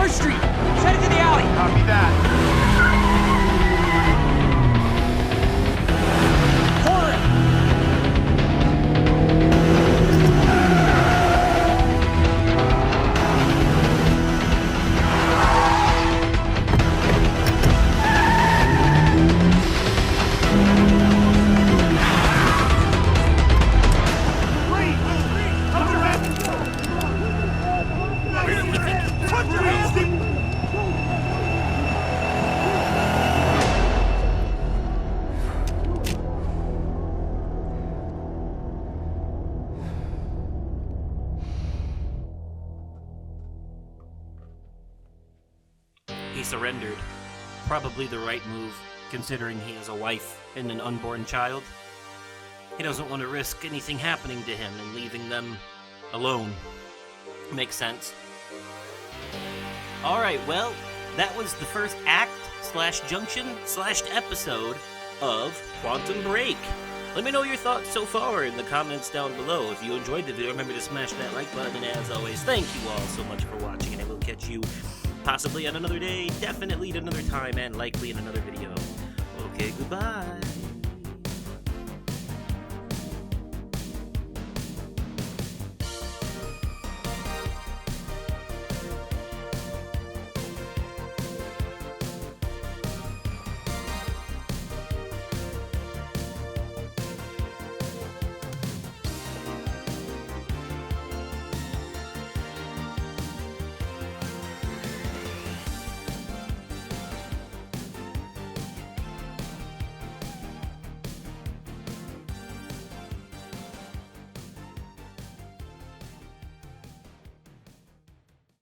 Street, headed to the alley. Copy that. Corner He surrendered. Probably the right move, considering he has a wife and an unborn child. He doesn't want to risk anything happening to him and leaving them alone. Makes sense. Alright, well, that was the first act / junction / episode of Quantum Break. Let me know your thoughts so far in the comments down below. If you enjoyed the video, remember to smash that like button, and as always, thank you all so much for watching, and I will catch you possibly on another day, definitely at another time, and likely in another video. Okay, goodbye.